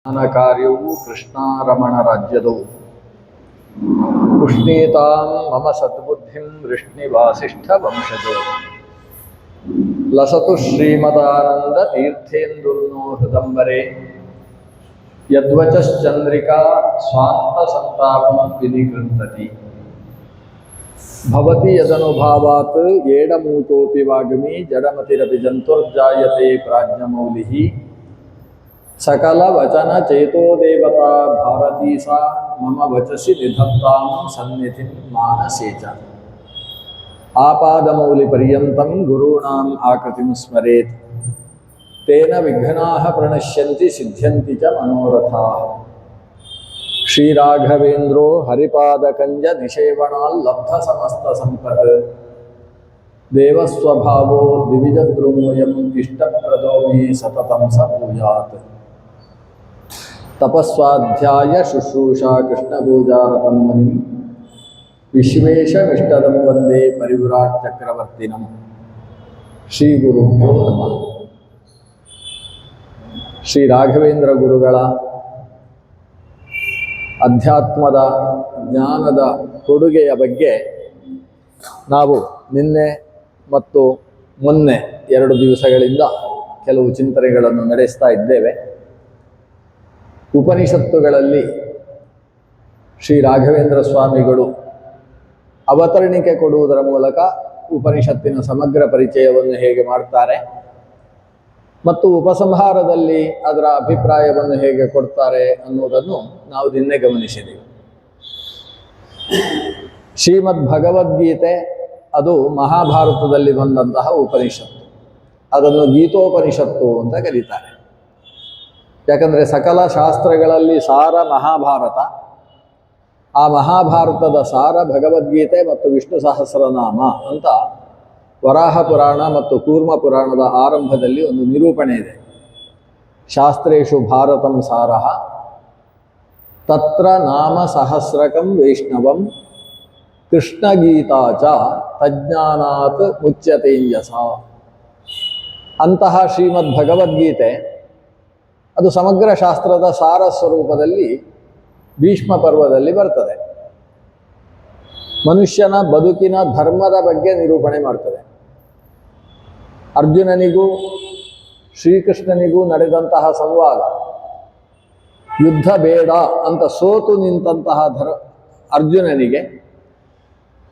ಕಾರ್ಯವು ಕೃಷ್ಣಾರಮಣ ರಾಜ್ಯದವು ಪುಷ್ಣೀತಾಂ ಮಮ ಸದ್ಬುದ್ಧಿಂ ವೃಷ್ಣಿವಾಸಿಷ್ಠ ವಂಶಜೋ ಲಸತು ಶ್ರೀಮದಾನಂದ ತೀರ್ಥೇಂದುರ್ನೋ ಹೃದಂಬರೆ ಯದ್ವಚಶ್ಚಂದ್ರಿಕಾ ಸ್ವಾಂತ ಸಂತಾಪಂ ವಿನಿಕೃಂತತಿ ಭವತಿ ಯದನುಭಾವಾತ್ ಏಡಮೂತೋಪಿ ವಾಗ್ಮಿ ಜಡಮತಿರಪಿ ಜಂತುರ್ಜಾಯತೆ ಪ್ರಾಜ್ಞಮೌಲಿಃ ಸಕಲ ವಚನ ಚೇತೋ ದೇವತಾ ಭಾರತೀ ಸಾ ಮಮ ವಚಸಿ ನಿಧತ್ತಾಂ ಸನ್ನಿಧಿಂ ಮಾನಸೇ ಚ ಆಪಾದಮೌಲಿ ಪರ್ಯಂತಂ ಗುರುಣಾಂ ಆಕೃತಿಂ ಸ್ಮರೇತ್ ತೇನ ವಿಘ್ನಾಃ ಪ್ರಣಶ್ಯಂತಿ ಸಿದ್ಧ್ಯಂತಿ ಚ ಮನೋರಥಾಃ ಶ್ರೀರಾಘವೇಂದ್ರೋ ಹರಿಪಾದಕಂಜ ನಿಷೇವಣಾಲ್ ಲಬ್ಧ ಸಮಸ್ತ ಸಂಪತ್ ದೇವಸ್ವಭಾವೋ ದಿವಿಜದ್ರುಮೋಯಂ ಇಷ್ಟಪ್ರದೋ ಮೇ ಸತತಂ ಸ ಭೂಯಾತ್ ತಪಸ್ವಾಧ್ಯಾಯ ಶುಶ್ರೂಷಾ ಕೃಷ್ಣಪೂಜಾರತಂ ಮುನಿಂ ವಿಶ್ವೇಶಮಿಷ್ಟದಂ ವಂದೇ ಪರಿವ್ರಾಟ್ ಚಕ್ರವರ್ತಿನಂ ಶ್ರೀ ಗುರುಭ್ಯೋ ನಮಃ. ಶ್ರೀ ರಾಘವೇಂದ್ರ ಗುರುಗಳ ಅಧ್ಯಾತ್ಮದ ಜ್ಞಾನದ ಕೊಡುಗೆಯ ಬಗ್ಗೆ ನಾವು ನಿನ್ನೆ ಮತ್ತು ಮೊನ್ನೆ 2 ದಿವಸಗಳಿಂದ ಕೆಲವು ಚಿಂತನೆಗಳನ್ನು ನಡೆಸ್ತಾ ಇದ್ದೇವೆ. ಉಪನಿಷತ್ತುಗಳಲ್ಲಿ ಶ್ರೀ ರಾಘವೇಂದ್ರ ಸ್ವಾಮಿಗಳು ಅವತರಣಿಕೆ ಕೊಡುವುದರ ಮೂಲಕ ಉಪನಿಷತ್ತಿನ ಸಮಗ್ರ ಪರಿಚಯವನ್ನು ಹೇಗೆ ಮಾಡ್ತಾರೆ ಮತ್ತು ಉಪಸಂಹಾರದಲ್ಲಿ ಅದರ ಅಭಿಪ್ರಾಯವನ್ನು ಹೇಗೆ ಕೊಡ್ತಾರೆ ಅನ್ನುವುದನ್ನು ನಾವು ನಿನ್ನೆ ಗಮನಿಸಿದೆವು. ಶ್ರೀಮದ್ ಭಗವದ್ಗೀತೆ ಅದು ಮಹಾಭಾರತದಲ್ಲಿ ಬಂದಂತಹ ಉಪನಿಷತ್ತು. ಅದನ್ನು ಗೀತೋಪನಿಷತ್ತು ಅಂತ ಕರೀತಾರೆ. ಯಾಕಂದರೆ ಸಕಲ ಶಾಸ್ತ್ರಗಳಲ್ಲಿ ಸಾರ ಮಹಾಭಾರತ, ಆ ಮಹಾಭಾರತದ ಸಾರ ಭಗವದ್ಗೀತೆ ಮತ್ತು ವಿಷ್ಣು ಸಹಸ್ರನಾಮ ಅಂತ ವರಾಹ ಪುರಾಣ ಮತ್ತು ಕೂರ್ಮ ಪುರಾಣದ ಆರಂಭದಲ್ಲಿ ಒಂದು ನಿರೂಪಣೆ ಇದೆ. ಶಾಸ್ತ್ರೇಷು ಭಾರತಂ ಸಾರಃ ತತ್ರ ನಾಮ ಸಹಸ್ರಕಂ ವೈಷ್ಣವಂ ಕೃಷ್ಣಗೀತಾ ಚ ತಜ್ಞಾನಾತ್ ಮುಚ್ಯತೇಂಜಸ. ಅಂತಹ ಶ್ರೀಮದ್ ಭಗವದ್ಗೀತೆ ಅದು ಸಮಗ್ರ ಶಾಸ್ತ್ರದ ಸಾರ ಸ್ವರೂಪದಲ್ಲಿ ಭೀಷ್ಮ ಪರ್ವದಲ್ಲಿ ಬರ್ತದೆ. ಮನುಷ್ಯನ ಬದುಕಿನ ಧರ್ಮದ ಬಗ್ಗೆ ನಿರೂಪಣೆ ಮಾಡ್ತದೆ. ಅರ್ಜುನನಿಗೂ ಶ್ರೀಕೃಷ್ಣನಿಗೂ ನಡೆದಂತಹ ಸಂವಾದ, ಯುದ್ಧ ಬೇಡ ಅಂತ ಸೋತು ನಿಂತಹ ಅರ್ಜುನನಿಗೆ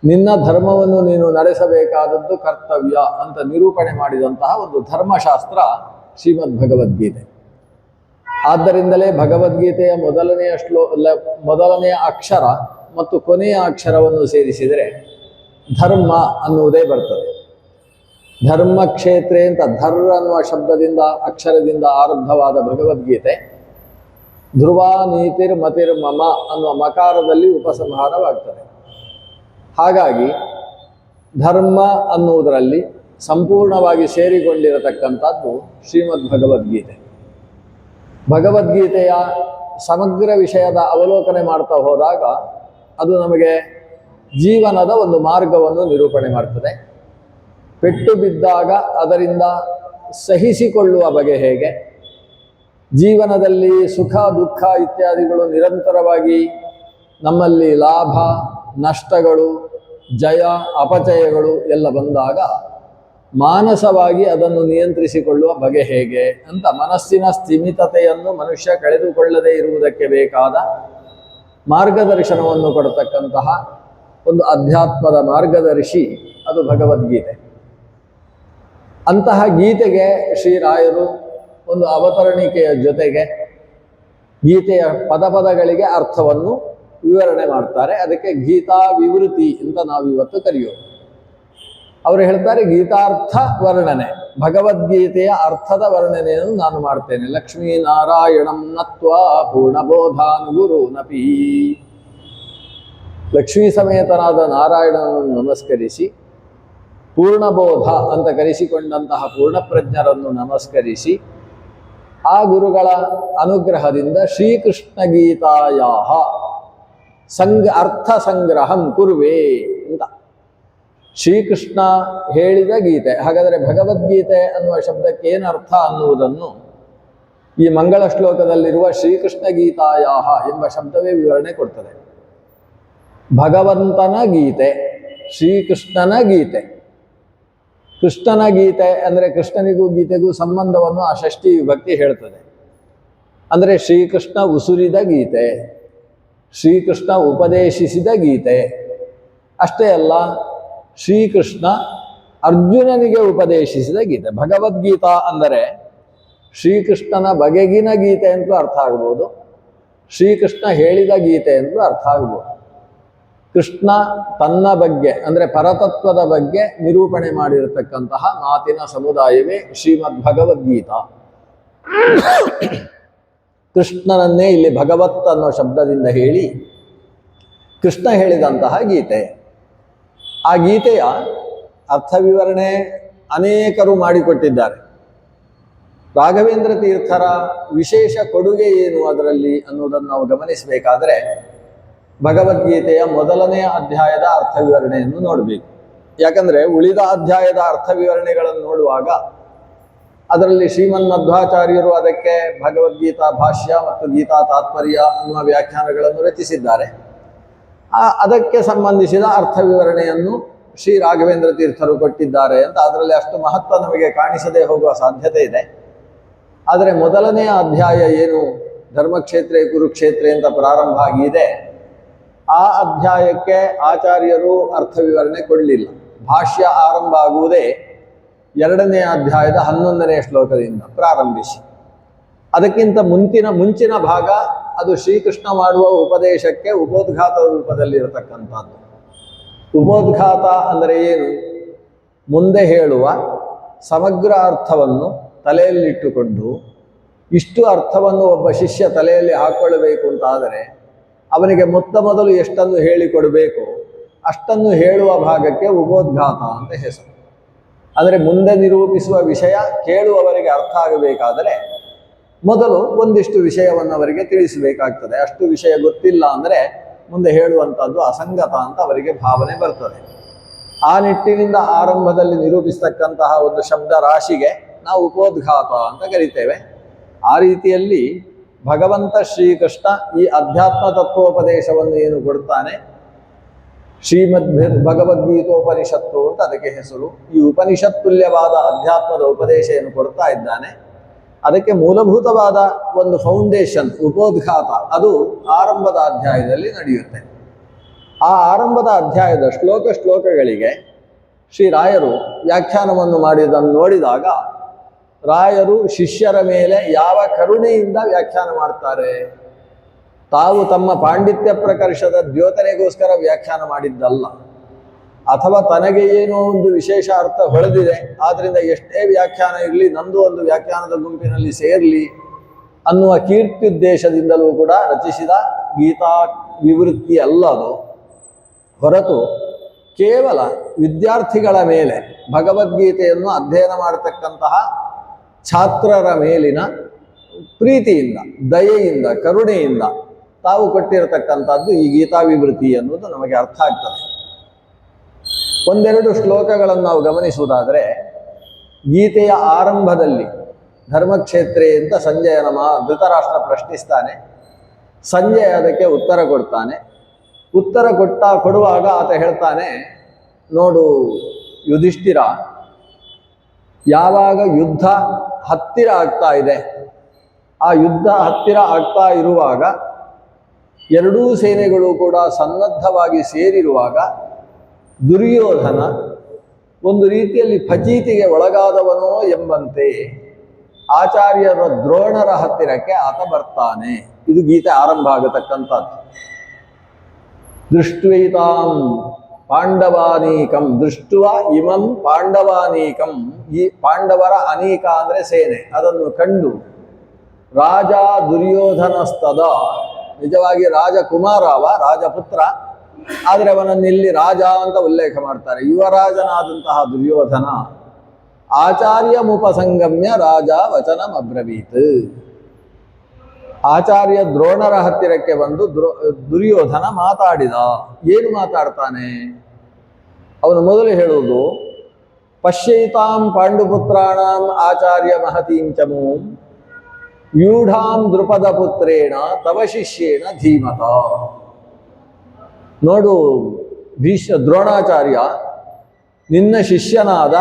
ನಿನ್ನ ಧರ್ಮವನ್ನು ನೀನು ನಡೆಸಬೇಕಾದದ್ದು ಕರ್ತವ್ಯ ಅಂತ ನಿರೂಪಣೆ ಮಾಡಿದಂತಹ ಒಂದು ಧರ್ಮಶಾಸ್ತ್ರ ಶ್ರೀಮದ್ ಭಗವದ್ಗೀತೆ. ಆದ್ದರಿಂದಲೇ ಭಗವದ್ಗೀತೆಯ ಮೊದಲನೆಯ ಅಕ್ಷರ ಮತ್ತು ಕೊನೆಯ ಅಕ್ಷರವನ್ನು ಸೇರಿಸಿದರೆ ಧರ್ಮ ಅನ್ನುವುದೇ ಬರ್ತದೆ. ಧರ್ಮ ಕ್ಷೇತ್ರೆ ಅಂತ ಧರ್ ಅನ್ನುವ ಶಬ್ದದಿಂದ ಅಕ್ಷರದಿಂದ ಆರಂಭವಾದ ಭಗವದ್ಗೀತೆ ಧ್ರುವ ನೀತಿರ್ ಮತಿರ್ ಮಮ ಅನ್ನುವ ಮಕಾರದಲ್ಲಿ ಉಪಸಂಹಾರವಾಗ್ತದೆ. ಹಾಗಾಗಿ ಧರ್ಮ ಅನ್ನುವುದರಲ್ಲಿ ಸಂಪೂರ್ಣವಾಗಿ ಸೇರಿಕೊಂಡಿರತಕ್ಕಂಥದ್ದು ಶ್ರೀಮದ್ ಭಗವದ್ಗೀತೆ. ಭಗವದ್ಗೀತೆಯ ಸಮಗ್ರ ವಿಷಯದ ಅವಲೋಕನೆ ಮಾಡ್ತಾ ಹೋದಾಗ ಅದು ನಮಗೆ ಜೀವನದ ಒಂದು ಮಾರ್ಗವನ್ನು ನಿರೂಪಣೆ ಮಾಡ್ತದೆ. ಪೆಟ್ಟು ಬಿದ್ದಾಗ ಅದರಿಂದ ಸಹಿಸಿಕೊಳ್ಳುವ ಬಗೆ ಹೇಗೆ, ಜೀವನದಲ್ಲಿ ಸುಖ ದುಃಖ ಇತ್ಯಾದಿಗಳು ನಿರಂತರವಾಗಿ ನಮ್ಮಲ್ಲಿ ಲಾಭ ನಷ್ಟಗಳು ಜಯ ಅಪಚಯಗಳು ಎಲ್ಲ ಬಂದಾಗ ಮಾನಸವಾಗಿ ಅದನ್ನು ನಿಯಂತ್ರಿಸಿಕೊಳ್ಳುವ ಬಗೆ ಹೇಗೆ ಅಂತ ಮನಸ್ಸಿನ ಸ್ಥಿಮಿತತೆಯನ್ನು ಮನುಷ್ಯ ಕಳೆದುಕೊಳ್ಳದೇ ಇರುವುದಕ್ಕೆ ಬೇಕಾದ ಮಾರ್ಗದರ್ಶನವನ್ನು ಕೊಡತಕ್ಕಂತಹ ಒಂದು ಅಧ್ಯಾತ್ಮದ ಮಾರ್ಗದರ್ಶಿ ಅದು ಭಗವದ್ಗೀತೆ. ಅಂತಹ ಗೀತೆಗೆ ಶ್ರೀರಾಯರು ಒಂದು ಅವತರಣಿಕೆಯ ಜೊತೆಗೆ ಗೀತೆಯ ಪದಗಳಿಗೆ ಅರ್ಥವನ್ನು ವಿವರಣೆ ಮಾಡ್ತಾರೆ. ಅದಕ್ಕೆ ಗೀತಾ ವಿವೃತಿ ಅಂತ ನಾವಿವತ್ತು ಕರೆಯೋದು. ಅವರು ಹೇಳ್ತಾರೆ, ಗೀತಾರ್ಥ ವರ್ಣನೆ, ಭಗವದ್ಗೀತೆಯ ಅರ್ಥದ ವರ್ಣನೆಯನ್ನು ನಾನು ಮಾಡ್ತೇನೆ. ಲಕ್ಷ್ಮೀನಾರಾಯಣಂ ನತ್ವಾ ಪೂರ್ಣಬೋಧಾನುಗುರು ನಪಿ. ಲಕ್ಷ್ಮೀ ಸಮೇತನಾದ ನಾರಾಯಣನನ್ನು ನಮಸ್ಕರಿಸಿ, ಪೂರ್ಣಬೋಧ ಅಂತ ಕರೆಸಿಕೊಂಡಂತಹ ಪೂರ್ಣಪ್ರಜ್ಞರನ್ನು ನಮಸ್ಕರಿಸಿ, ಆ ಗುರುಗಳ ಅನುಗ್ರಹದಿಂದ ಶ್ರೀಕೃಷ್ಣ ಗೀತಾಯಾ ಅರ್ಥ ಸಂಗ್ರಹಂ ಕುರ್ವೇ ಅಂತ ಶ್ರೀಕೃಷ್ಣ ಹೇಳಿದ ಗೀತೆ. ಹಾಗಾದರೆ ಭಗವದ್ಗೀತೆ ಅನ್ನುವ ಶಬ್ದಕ್ಕೆ ಏನರ್ಥ ಅನ್ನುವುದನ್ನು ಈ ಮಂಗಳ ಶ್ಲೋಕದಲ್ಲಿರುವ ಶ್ರೀಕೃಷ್ಣ ಗೀತಾಯಾಹ ಎಂಬ ಶಬ್ದವೇ ವಿವರಣೆ ಕೊಡ್ತದೆ. ಭಗವಂತನ ಗೀತೆ, ಶ್ರೀಕೃಷ್ಣನ ಗೀತೆ. ಕೃಷ್ಣನ ಗೀತೆ ಅಂದರೆ ಕೃಷ್ಣನಿಗೂ ಗೀತೆಗೂ ಸಂಬಂಧವನ್ನು ಆ ಷಷ್ಠಿ ವಿಭಕ್ತಿ ಹೇಳ್ತದೆ. ಅಂದರೆ ಶ್ರೀಕೃಷ್ಣ ಉಸುರಿದ ಗೀತೆ, ಶ್ರೀಕೃಷ್ಣ ಉಪದೇಶಿಸಿದ ಗೀತೆ. ಅಷ್ಟೇ ಅಲ್ಲ, ಶ್ರೀಕೃಷ್ಣ ಅರ್ಜುನನಿಗೆ ಉಪದೇಶಿಸಿದ ಗೀತೆ. ಭಗವದ್ಗೀತಾ ಅಂದರೆ ಶ್ರೀಕೃಷ್ಣನ ಬಗೆಗಿನ ಗೀತೆ ಅಂತಲೂ ಅರ್ಥ ಆಗ್ಬೋದು, ಶ್ರೀಕೃಷ್ಣ ಹೇಳಿದ ಗೀತೆ ಅಂತಲೂ ಅರ್ಥ ಆಗ್ಬೋದು. ಕೃಷ್ಣ ತನ್ನ ಬಗ್ಗೆ ಅಂದರೆ ಪರತತ್ವದ ಬಗ್ಗೆ ನಿರೂಪಣೆ ಮಾಡಿರತಕ್ಕಂತಹ ಮಾತಿನ ಸಮುದಾಯವೇ ಶ್ರೀಮದ್ ಭಗವದ್ಗೀತಾ. ಕೃಷ್ಣನನ್ನೇ ಇಲ್ಲಿ ಭಗವತ್ ಅನ್ನೋ ಶಬ್ದದಿಂದ ಹೇಳಿ ಕೃಷ್ಣ ಹೇಳಿದಂತಹ ಗೀತೆ. ಆ ಗೀತೆಯ ಅರ್ಥ ವಿವರಣೆ ಅನೇಕರು ಮಾಡಿಕೊಟ್ಟಿದ್ದಾರೆ. ರಾಘವೇಂದ್ರ ತೀರ್ಥರ ವಿಶೇಷ ಕೊಡುಗೆ ಏನು ಅದರಲ್ಲಿ ಅನ್ನೋದನ್ನು ನಾವು ಗಮನಿಸಬೇಕಾದರೆ ಭಗವದ್ಗೀತೆಯ ಮೊದಲನೆಯ ಅಧ್ಯಾಯದ ಅರ್ಥ ವಿವರಣೆಯನ್ನು ನೋಡಬೇಕು. ಯಾಕಂದರೆ ಉಳಿದ ಅಧ್ಯಾಯದ ಅರ್ಥ ವಿವರಣೆಗಳನ್ನು ನೋಡುವಾಗ ಅದರಲ್ಲಿ ಶ್ರೀಮನ್ಮಧ್ವಾಚಾರ್ಯರು ಅದಕ್ಕೆ ಭಗವದ್ಗೀತಾ ಭಾಷ್ಯ ಮತ್ತು ಗೀತಾ ತಾತ್ಪರ್ಯ ಅನ್ನುವ ವ್ಯಾಖ್ಯಾನಗಳನ್ನು ರಚಿಸಿದ್ದಾರೆ. ಅದಕ್ಕೆ ಸಂಬಂಧಿಸಿದ ಅರ್ಥ ವಿವರಣೆಯನ್ನು ಶ್ರೀ ರಾಘವೇಂದ್ರ ತೀರ್ಥರು ಕೊಟ್ಟಿದ್ದಾರೆ ಅಂತ ಅದರಲ್ಲಿ ಅಷ್ಟು ಮಹತ್ವ ನಮಗೆ ಕಾಣಿಸದೇ ಹೋಗುವ ಸಾಧ್ಯತೆ ಇದೆ. ಆದರೆ ಮೊದಲನೆಯ ಅಧ್ಯಾಯ ಏನು ಧರ್ಮಕ್ಷೇತ್ರೇ ಕುರುಕ್ಷೇತ್ರೇ ಅಂತ ಪ್ರಾರಂಭ ಆಗಿದೆ, ಆ ಅಧ್ಯಾಯಕ್ಕೆ ಆಚಾರ್ಯರು ಅರ್ಥ ವಿವರಣೆ ಕೊಡಲಿಲ್ಲ. ಭಾಷ್ಯ ಆರಂಭ ಆಗುವುದೇ ಎರಡನೇ ಅಧ್ಯಾಯದ 11ನೇ ಶ್ಲೋಕದಿಂದ ಪ್ರಾರಂಭಿಸಿ. ಅದಕ್ಕಿಂತ ಮುಂಚಿನ ಭಾಗ ಅದು ಶ್ರೀಕೃಷ್ಣ ಮಾಡುವ ಉಪದೇಶಕ್ಕೆ ಉಪೋದ್ಘಾತದ ರೂಪದಲ್ಲಿರತಕ್ಕಂಥದ್ದು. ಉಪೋದ್ಘಾತ ಅಂದರೆ ಏನು? ಮುಂದೆ ಹೇಳುವ ಸಮಗ್ರ ಅರ್ಥವನ್ನು ತಲೆಯಲ್ಲಿಟ್ಟುಕೊಂಡು ಇಷ್ಟು ಅರ್ಥವನ್ನು ಒಬ್ಬ ಶಿಷ್ಯ ತಲೆಯಲ್ಲಿ ಹಾಕ್ಕೊಳ್ಳಬೇಕು ಅಂತಾದರೆ ಅವನಿಗೆ ಮೊದಲು ಎಷ್ಟನ್ನು ಹೇಳಿಕೊಡಬೇಕು ಅಷ್ಟನ್ನು ಹೇಳುವ ಭಾಗಕ್ಕೆ ಉಪೋದ್ಘಾತ ಅಂತ ಹೆಸರು. ಅಂದರೆ ಮುಂದೆ ನಿರೂಪಿಸುವ ವಿಷಯ ಕೇಳುವವರಿಗೆ ಅರ್ಥ ಆಗಬೇಕಾದರೆ ಮೊದಲು ಒಂದಿಷ್ಟು ವಿಷಯವನ್ನು ಅವರಿಗೆ ತಿಳಿಸಬೇಕಾಗ್ತದೆ. ಅಷ್ಟು ವಿಷಯ ಗೊತ್ತಿಲ್ಲ ಅಂದರೆ ಮುಂದೆ ಹೇಳುವಂಥದ್ದು ಅಸಂಗತ ಅಂತ ಅವರಿಗೆ ಭಾವನೆ ಬರ್ತದೆ. ಆ ನಿಟ್ಟಿನಿಂದ ಆರಂಭದಲ್ಲಿ ನಿರೂಪಿಸ್ತಕ್ಕಂತಹ ಒಂದು ಶಬ್ದ ರಾಶಿಗೆ ನಾವು ಉಪೋದ್ಘಾತ ಅಂತ ಕರಿತೇವೆ. ಆ ರೀತಿಯಲ್ಲಿ ಭಗವಂತ ಶ್ರೀಕೃಷ್ಣ ಈ ಅಧ್ಯಾತ್ಮ ತತ್ವೋಪದೇಶವನ್ನು ಏನು ಕೊಡ್ತಾನೆ, ಶ್ರೀಮದ್ ಭಗವದ್ಗೀತೋಪನಿಷತ್ತು ಅಂತ ಅದಕ್ಕೆ ಹೆಸರು. ಈ ಉಪನಿಷತ್ ತುಲ್ಯವಾದ ಅಧ್ಯಾತ್ಮದ ಉಪದೇಶ ಏನು ಕೊಡ್ತಾ ಇದ್ದಾನೆ ಅದಕ್ಕೆ ಮೂಲಭೂತವಾದ ಒಂದು ಫೌಂಡೇಶನ್ ಉಪೋದ್ಘಾತ, ಅದು ಆರಂಭದ ಅಧ್ಯಾಯದಲ್ಲಿ ನಡೆಯುತ್ತೆ. ಆ ಆರಂಭದ ಅಧ್ಯಾಯದ ಶ್ಲೋಕಗಳಿಗೆ ಶ್ರೀ ರಾಯರು ವ್ಯಾಖ್ಯಾನವನ್ನು ಮಾಡಿದ್ದನ್ನು ನೋಡಿದಾಗ ರಾಯರು ಶಿಷ್ಯರ ಮೇಲೆ ಯಾವ ಕರುಣೆಯಿಂದ ವ್ಯಾಖ್ಯಾನ ಮಾಡ್ತಾರೆ. ತಾವು ತಮ್ಮ ಪಾಂಡಿತ್ಯ ಪ್ರಕರ್ಷದ ದ್ಯೋತನೆಗೋಸ್ಕರ ವ್ಯಾಖ್ಯಾನ ಮಾಡಿದ್ದಲ್ಲ, ಅಥವಾ ತನಗೆ ಏನೋ ಒಂದು ವಿಶೇಷ ಅರ್ಥ ಹೊಳೆದಿದೆ, ಆದ್ದರಿಂದ ಎಷ್ಟೇ ವ್ಯಾಖ್ಯಾನ ಇರಲಿ ನಂದು ಒಂದು ವ್ಯಾಖ್ಯಾನದ ಗುಂಪಿನಲ್ಲಿ ಸೇರಲಿ ಅನ್ನುವ ಕೀರ್ತ್ಯುದ್ದೇಶದಿಂದಲೂ ಕೂಡ ರಚಿಸಿದ ಗೀತಾ ವಿವೃತ್ತಿ ಅಲ್ಲ ಅದು. ಹೊರತು ಕೇವಲ ವಿದ್ಯಾರ್ಥಿಗಳ ಮೇಲೆ ಭಗವದ್ಗೀತೆಯನ್ನು ಅಧ್ಯಯನ ಮಾಡತಕ್ಕಂತಹ ಛಾತ್ರರ ಮೇಲಿನ ಪ್ರೀತಿಯಿಂದ, ದಯೆಯಿಂದ, ಕರುಣೆಯಿಂದ ತಾವು ಕೊಟ್ಟಿರತಕ್ಕಂಥದ್ದು ಈ ಗೀತಾ ವಿವೃತ್ತಿ ಅನ್ನೋದು ನಮಗೆ ಅರ್ಥ ಆಗ್ತದೆ. ಒಂದೆರಡು ಶ್ಲೋಕಗಳನ್ನು ನಾವು ಗಮನಿಸುವುದಾದರೆ, ಗೀತೆಯ ಆರಂಭದಲ್ಲಿ ಧರ್ಮಕ್ಷೇತ್ರೇ ಅಂತ ಸಂಜಯನ ಧೃತರಾಷ್ಟ್ರ ಪ್ರಶ್ನಿಸ್ತಾನೆ. ಸಂಜಯ ಅದಕ್ಕೆ ಉತ್ತರ ಕೊಡ್ತಾನೆ. ಉತ್ತರ ಕೊಡುವಾಗ ಆತ ಹೇಳ್ತಾನೆ, ನೋಡು ಯುಧಿಷ್ಠಿರ, ಯಾವಾಗ ಯುದ್ಧ ಹತ್ತಿರ ಆಗ್ತಾ ಇದೆ, ಆ ಯುದ್ಧ ಹತ್ತಿರ ಆಗ್ತಾ ಇರುವಾಗ ಎರಡೂ ಸೇನೆಗಳು ಕೂಡ ಸನ್ನದ್ಧವಾಗಿ ಸೇರಿರುವಾಗ ದುರ್ಯೋಧನ ಒಂದು ರೀತಿಯಲ್ಲಿ ಫಜೀತಿಗೆ ಒಳಗಾದವನೋ ಎಂಬಂತೆ ಆಚಾರ್ಯರ ದ್ರೋಣರ ಹತ್ತಿರಕ್ಕೆ ಆತ ಬರ್ತಾನೆ. ಇದು ಗೀತೆ ಆರಂಭ ಆಗತಕ್ಕಂಥದ್ದು. ದೃಷ್ಟ್ವೈತಾಂ ಪಾಂಡವಾನೀಕಂ ದೃಷ್ಟುವ ಇಮಂ ಪಾಂಡವಾನೀಕಂ, ಈ ಪಾಂಡವರ ಅನೀಕ ಅಂದರೆ ಸೇನೆ, ಅದನ್ನು ಕಂಡು ರಾಜ ದುರ್ಯೋಧನಸ್ತದ, ನಿಜವಾಗಿ ರಾಜಕುಮಾರವ, ರಾಜಪುತ್ರ, ಆದರೆ ಅವನನ್ನಿಲ್ಲಿ ರಾಜ ಅಂತ ಉಲ್ಲೇಖ ಮಾಡ್ತಾರೆ. ಯುವರಾಜನಾದಂತಹ ದುರ್ಯೋಧನ ಆಚಾರ್ಯಮುಪಸಂಗಮ್ಯ ರಾಜ ವಚನಮಬ್ರವೀತ್, ಆಚಾರ್ಯ ದ್ರೋಣರ ಹತ್ತಿರಕ್ಕೆ ಬಂದು ದುರ್ಯೋಧನ ಮಾತಾಡಿದ. ಏನು ಮಾತಾಡ್ತಾನೆ? ಅವನು ಮೊದಲು ಹೇಳುವುದು, ಪಶ್ಯೈತಾಂ ಪಾಂಡುಪುತ್ರಾಣಾಂ ಆಚಾರ್ಯ ಮಹತೀಂ ಚಮೂಂ ವ್ಯೂಢಾಂ ದೃಪದ ಪುತ್ರೇಣ ತವ ಶಿಷ್ಯೇಣ ಧೀಮತ. ನೋಡು ದ್ರೋಣಾಚಾರ್ಯ, ನಿನ್ನ ಶಿಷ್ಯನಾದ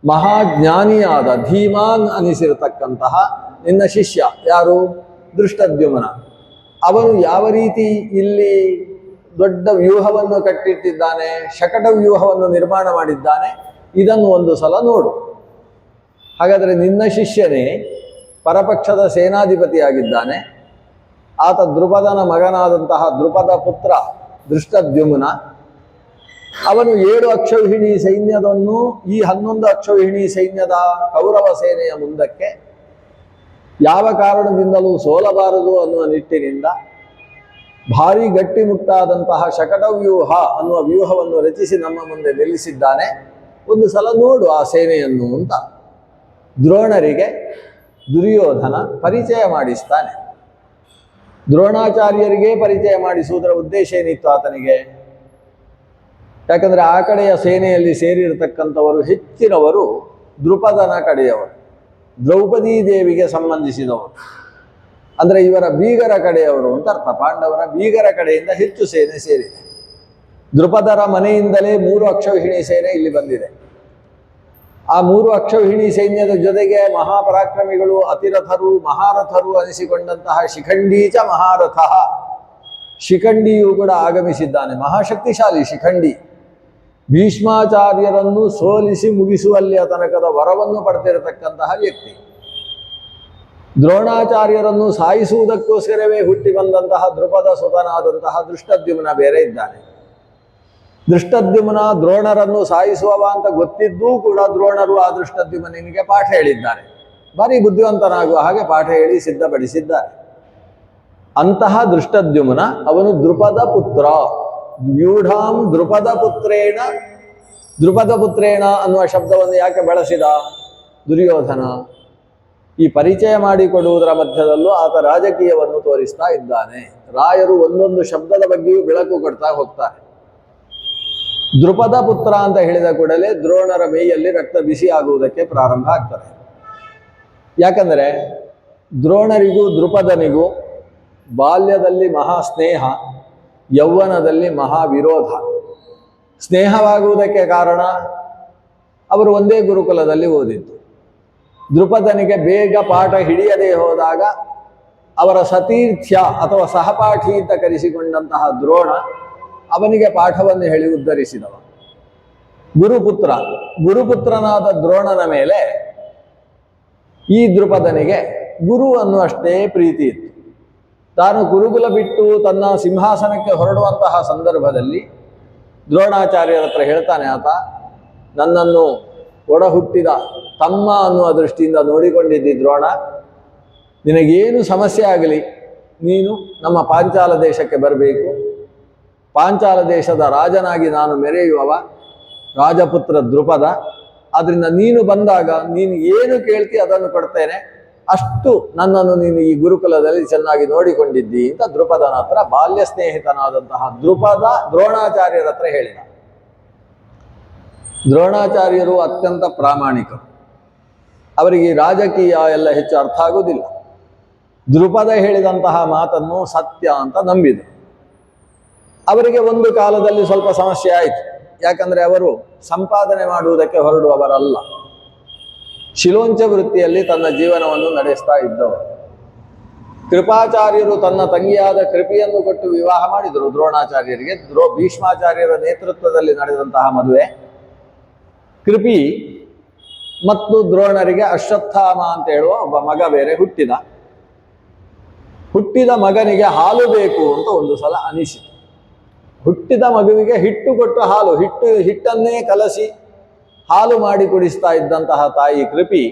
ಮಹಾಜ್ಞಾನಿಯಾದ ಧೀಮಾನ್ ಅನಿಸಿರತಕ್ಕಂತಹ ನಿನ್ನ ಶಿಷ್ಯ ಯಾರು? ದೃಷ್ಟದ್ಯುಮ್ನ. ಅವನು ಯಾವ ರೀತಿ ಇಲ್ಲಿ ದೊಡ್ಡ ವ್ಯೂಹವನ್ನು ಕಟ್ಟಿಟ್ಟಿದ್ದಾನೆ, ಶಕಟ ವ್ಯೂಹವನ್ನು ನಿರ್ಮಾಣ ಮಾಡಿದ್ದಾನೆ, ಇದನ್ನು ಒಂದು ಸಲ ನೋಡು. ಹಾಗಾದರೆ ನಿನ್ನ ಶಿಷ್ಯನೇ ಪರಪಕ್ಷದ ಸೇನಾಧಿಪತಿಯಾಗಿದ್ದಾನೆ. ಆತ ದೃಪದನ ಮಗನಾದಂತಹ ದೃಪದ ಪುತ್ರ ದೃಷ್ಟದ್ಯುಮ್ನ. ಅವನು 7 ಅಕ್ಷೌಹಿಣಿ ಸೈನ್ಯವನ್ನು ಈ 11 ಅಕ್ಷೌಹಿಣಿ ಸೈನ್ಯದ ಕೌರವ ಸೇನೆಯ ಮುಂದಕ್ಕೆ ಯಾವ ಕಾರಣದಿಂದಲೂ ಸೋಲಬಾರದು ಅನ್ನುವ ನಿಟ್ಟಿನಿಂದ ಭಾರಿ ಗಟ್ಟಿಮುಟ್ಟಾದಂತಹ ಶಕಟವ್ಯೂಹ ಅನ್ನುವ ವ್ಯೂಹವನ್ನು ರಚಿಸಿ ನಮ್ಮ ಮುಂದೆ ನಿಲ್ಲಿಸಿದ್ದಾನೆ. ಒಂದು ಸಲ ನೋಡು ಆ ಸೇನೆಯನ್ನು ಅಂತ ದ್ರೋಣರಿಗೆ ದುರ್ಯೋಧನ ಪರಿಚಯ ಮಾಡಿಸ್ತಾನೆ. ದ್ರೋಣಾಚಾರ್ಯರಿಗೆ ಪರಿಚಯ ಮಾಡಿಸುವುದರ ಉದ್ದೇಶ ಏನಿತ್ತು ಆತನಿಗೆ? ಯಾಕಂದರೆ ಆ ಕಡೆಯ ಸೇನೆಯಲ್ಲಿ ಸೇರಿರತಕ್ಕಂಥವರು ಹೆಚ್ಚಿನವರು ದೃಪದನ ಕಡೆಯವರು, ದ್ರೌಪದೀ ದೇವಿಗೆ ಸಂಬಂಧಿಸಿದವರು, ಅಂದರೆ ಇವರ ಬೀಗರ ಕಡೆಯವರು ಅಂತ ಅರ್ಥ. ಪಾಂಡವರ ಬೀಗರ ಕಡೆಯಿಂದ ಹೆಚ್ಚು ಸೇನೆ ಸೇರಿದೆ. ದೃಪದರ ಮನೆಯಿಂದಲೇ 3 ಅಕ್ಷೌಹಿಣಿ ಸೇನೆ ಇಲ್ಲಿ ಬಂದಿದೆ. ಆ 3 ಅಕ್ಷೌಹಿಣಿ ಸೈನ್ಯದ ಜೊತೆಗೆ ಮಹಾಪರಾಕ್ರಮಿಗಳು, ಅತಿರಥರು, ಮಹಾರಥರು ಅನಿಸಿಕೊಂಡಂತಹ ಶಿಖಂಡೀಚ ಮಹಾರಥ, ಶಿಖಂಡಿಯೂ ಕೂಡ ಆಗಮಿಸಿದ್ದಾನೆ. ಮಹಾಶಕ್ತಿಶಾಲಿ ಶಿಖಂಡಿ. ಭೀಷ್ಮಾಚಾರ್ಯರನ್ನು ಸೋಲಿಸಿ ಮುಗಿಸುವಲ್ಲಿಯ ತನಕದ ವರವನ್ನು ಪಡೆದಿರತಕ್ಕಂತಹ ವ್ಯಕ್ತಿ. ದ್ರೋಣಾಚಾರ್ಯರನ್ನು ಸಾಯಿಸುವುದಕ್ಕೋಸ್ಕರವೇ ಹುಟ್ಟಿ ಬಂದಂತಹ ದೃಪದ ಸುತನಾದಂತಹ ದೃಷ್ಟದ್ಯುಮ್ನ ಬೇರೆ ಇದ್ದಾನೆ. ದೃಷ್ಟದ್ಯುಮ್ನ ದ್ರೋಣರನ್ನು ಸಾಯಿಸುವವ ಅಂತ ಗೊತ್ತಿದ್ದೂ ಕೂಡ ದ್ರೋಣರು ಆ ದೃಷ್ಟದ್ಯುಮ್ನಿಗೆ ಪಾಠ ಹೇಳಿದ್ದಾರೆ. ಭಾರಿ ಬುದ್ಧಿವಂತನಾಗುವ ಹಾಗೆ ಪಾಠ ಹೇಳಿ ಸಿದ್ಧಪಡಿಸಿದ್ದಾರೆ. ಅಂತಹ ದೃಷ್ಟದ್ಯುಮ್ನ ಅವನು ದೃಪದ ಪುತ್ರ. ವ್ಯೂಢಾಂ ದೃಪದ ಪುತ್ರೇಣ. ದೃಪದ ಪುತ್ರೇಣ ಅನ್ನುವ ಶಬ್ದವನ್ನು ಯಾಕೆ ಬಳಸಿದ ದುರ್ಯೋಧನ? ಈ ಪರಿಚಯ ಮಾಡಿಕೊಡುವುದರ ಮಧ್ಯದಲ್ಲೂ ಆತ ರಾಜಕೀಯವನ್ನು ತೋರಿಸ್ತಾ ಇದ್ದಾನೆ. ರಾಯರು ಒಂದೊಂದು ಶಬ್ದದ ಬಗ್ಗೆಯೂ ಬೆಳಕು ಕೊಡ್ತಾ ಹೋಗ್ತಾರೆ. ದೃಪದ ಪುತ್ರ ಅಂತ ಹೇಳಿದ ಕೂಡಲೇ ದ್ರೋಣರ ಮೈಯಲ್ಲಿ ರಕ್ತ ಬಿಸಿ ಆಗುವುದಕ್ಕೆ ಪ್ರಾರಂಭ ಆಗ್ತದೆ. ಯಾಕಂದರೆ ದ್ರೋಣರಿಗೂ ದೃಪದನಿಗೂ ಬಾಲ್ಯದಲ್ಲಿ ಮಹಾ ಸ್ನೇಹ, ಯೌವನದಲ್ಲಿ ಮಹಾ ವಿರೋಧ. ಸ್ನೇಹವಾಗುವುದಕ್ಕೆ ಕಾರಣ ಅವರು ಒಂದೇ ಗುರುಕುಲದಲ್ಲಿ ಓದಿದ್ದು. ದೃಪದನಿಗೆ ಬೇಗ ಪಾಠ ಹಿಡಿಯದೇ ಹೋದಾಗ ಅವರ ಸತೀರ್ಥ್ಯ ಅಥವಾ ಸಹಪಾಠಿ ಅಂತ ಕರೆಸಿಕೊಂಡಂತಹ ದ್ರೋಣ ಅವನಿಗೆ ಪಾಠವನ್ನು ಹೇಳಿ ಉದ್ಧರಿಸಿದವ. ಗುರುಪುತ್ರನಾದ ದ್ರೋಣನ ಮೇಲೆ ಈ ದೃಪದನಿಗೆ ಗುರು ಅನ್ನುವಷ್ಟೇ ಪ್ರೀತಿ ಇತ್ತು. ತಾನು ಗುರುಕುಲ ಬಿಟ್ಟು ತನ್ನ ಸಿಂಹಾಸನಕ್ಕೆ ಹೊರಡುವಂತಹ ಸಂದರ್ಭದಲ್ಲಿ ದ್ರೋಣಾಚಾರ್ಯರ ಹತ್ರ ಹೇಳ್ತಾನೆ ಆತ, ನನ್ನನ್ನು ಒಡ ಹುಟ್ಟಿದ ತಮ್ಮ ಅನ್ನುವ ದೃಷ್ಟಿಯಿಂದ ನೋಡಿಕೊಂಡಿದ್ದಿ ದ್ರೋಣ, ನಿನಗೇನು ಸಮಸ್ಯೆ ಆಗಲಿ ನೀನು ನಮ್ಮ ಪಾಂಚಾಲ ದೇಶಕ್ಕೆ ಬರಬೇಕು. ಪಾಂಚಾಲ ದೇಶದ ರಾಜನಾಗಿ ನಾನು ಮೆರೆಯುವವ ರಾಜಪುತ್ರ ದೃಪದ. ಆದ್ದರಿಂದ ನೀನು ಬಂದಾಗ ನೀನು ಏನು ಕೇಳ್ತಿ ಅದನ್ನು ಕೊಡ್ತೇನೆ, ಅಷ್ಟು ನನ್ನನ್ನು ನೀನು ಈ ಗುರುಕುಲದಲ್ಲಿ ಚೆನ್ನಾಗಿ ನೋಡಿಕೊಂಡಿದ್ದಿ ಅಂತ ದೃಪದನ ಹತ್ರ ಬಾಲ್ಯ ಸ್ನೇಹಿತನಾದಂತಹ ದೃಪದ ದ್ರೋಣಾಚಾರ್ಯರ ಹತ್ರ ಹೇಳಿದ. ದ್ರೋಣಾಚಾರ್ಯರು ಅತ್ಯಂತ ಪ್ರಾಮಾಣಿಕರು. ಅವರಿಗೆ ರಾಜಕೀಯ ಎಲ್ಲ ಹೆಚ್ಚು ಅರ್ಥ ಆಗುವುದಿಲ್ಲ. ದೃಪದ ಹೇಳಿದಂತಹ ಮಾತನ್ನು ಸತ್ಯ ಅಂತ ನಂಬಿದರು. ಅವರಿಗೆ ಒಂದು ಕಾಲದಲ್ಲಿ ಸ್ವಲ್ಪ ಸಮಸ್ಯೆ ಆಯಿತು. ಯಾಕಂದರೆ ಅವರು ಸಂಪಾದನೆ ಮಾಡುವುದಕ್ಕೆ ಹೊರಡುವವರಲ್ಲ, ಶಿಲೋಂಚ ವೃತ್ತಿಯಲ್ಲಿ ತನ್ನ ಜೀವನವನ್ನು ನಡೆಸ್ತಾ ಇದ್ದವರು. ಕೃಪಾಚಾರ್ಯರು ತನ್ನ ತಂಗಿಯಾದ ಕೃಪಿಯನ್ನು ಕೊಟ್ಟು ವಿವಾಹ ಮಾಡಿದರು ದ್ರೋಣಾಚಾರ್ಯರಿಗೆ. ಭೀಷ್ಮಾಚಾರ್ಯರ ನೇತೃತ್ವದಲ್ಲಿ ನಡೆದಂತಹ ಮದುವೆ. ಕೃಪಿ ಮತ್ತು ದ್ರೋಣರಿಗೆ ಅಶ್ವತ್ಥಾಮ ಅಂತ ಹೇಳುವ ಒಬ್ಬ ಮಗ ಬೇರೆ ಹುಟ್ಟಿದ ಮಗನಿಗೆ ಹಾಲು ಬೇಕು ಅಂತ ಒಂದು ಸಲ ಅನಿಸಿತು. ಹುಟ್ಟಿದ ಮಗುವಿಗೆ ಹಿಟ್ಟು ಕೊಟ್ಟು ಹಿಟ್ಟನ್ನೇ ಕಲಸಿ ಹಾಲು ಮಾಡಿ ಕುಡಿಸ್ತಾ ಇದ್ದಂತಹ ತಾಯಿ ಕೃಪಿ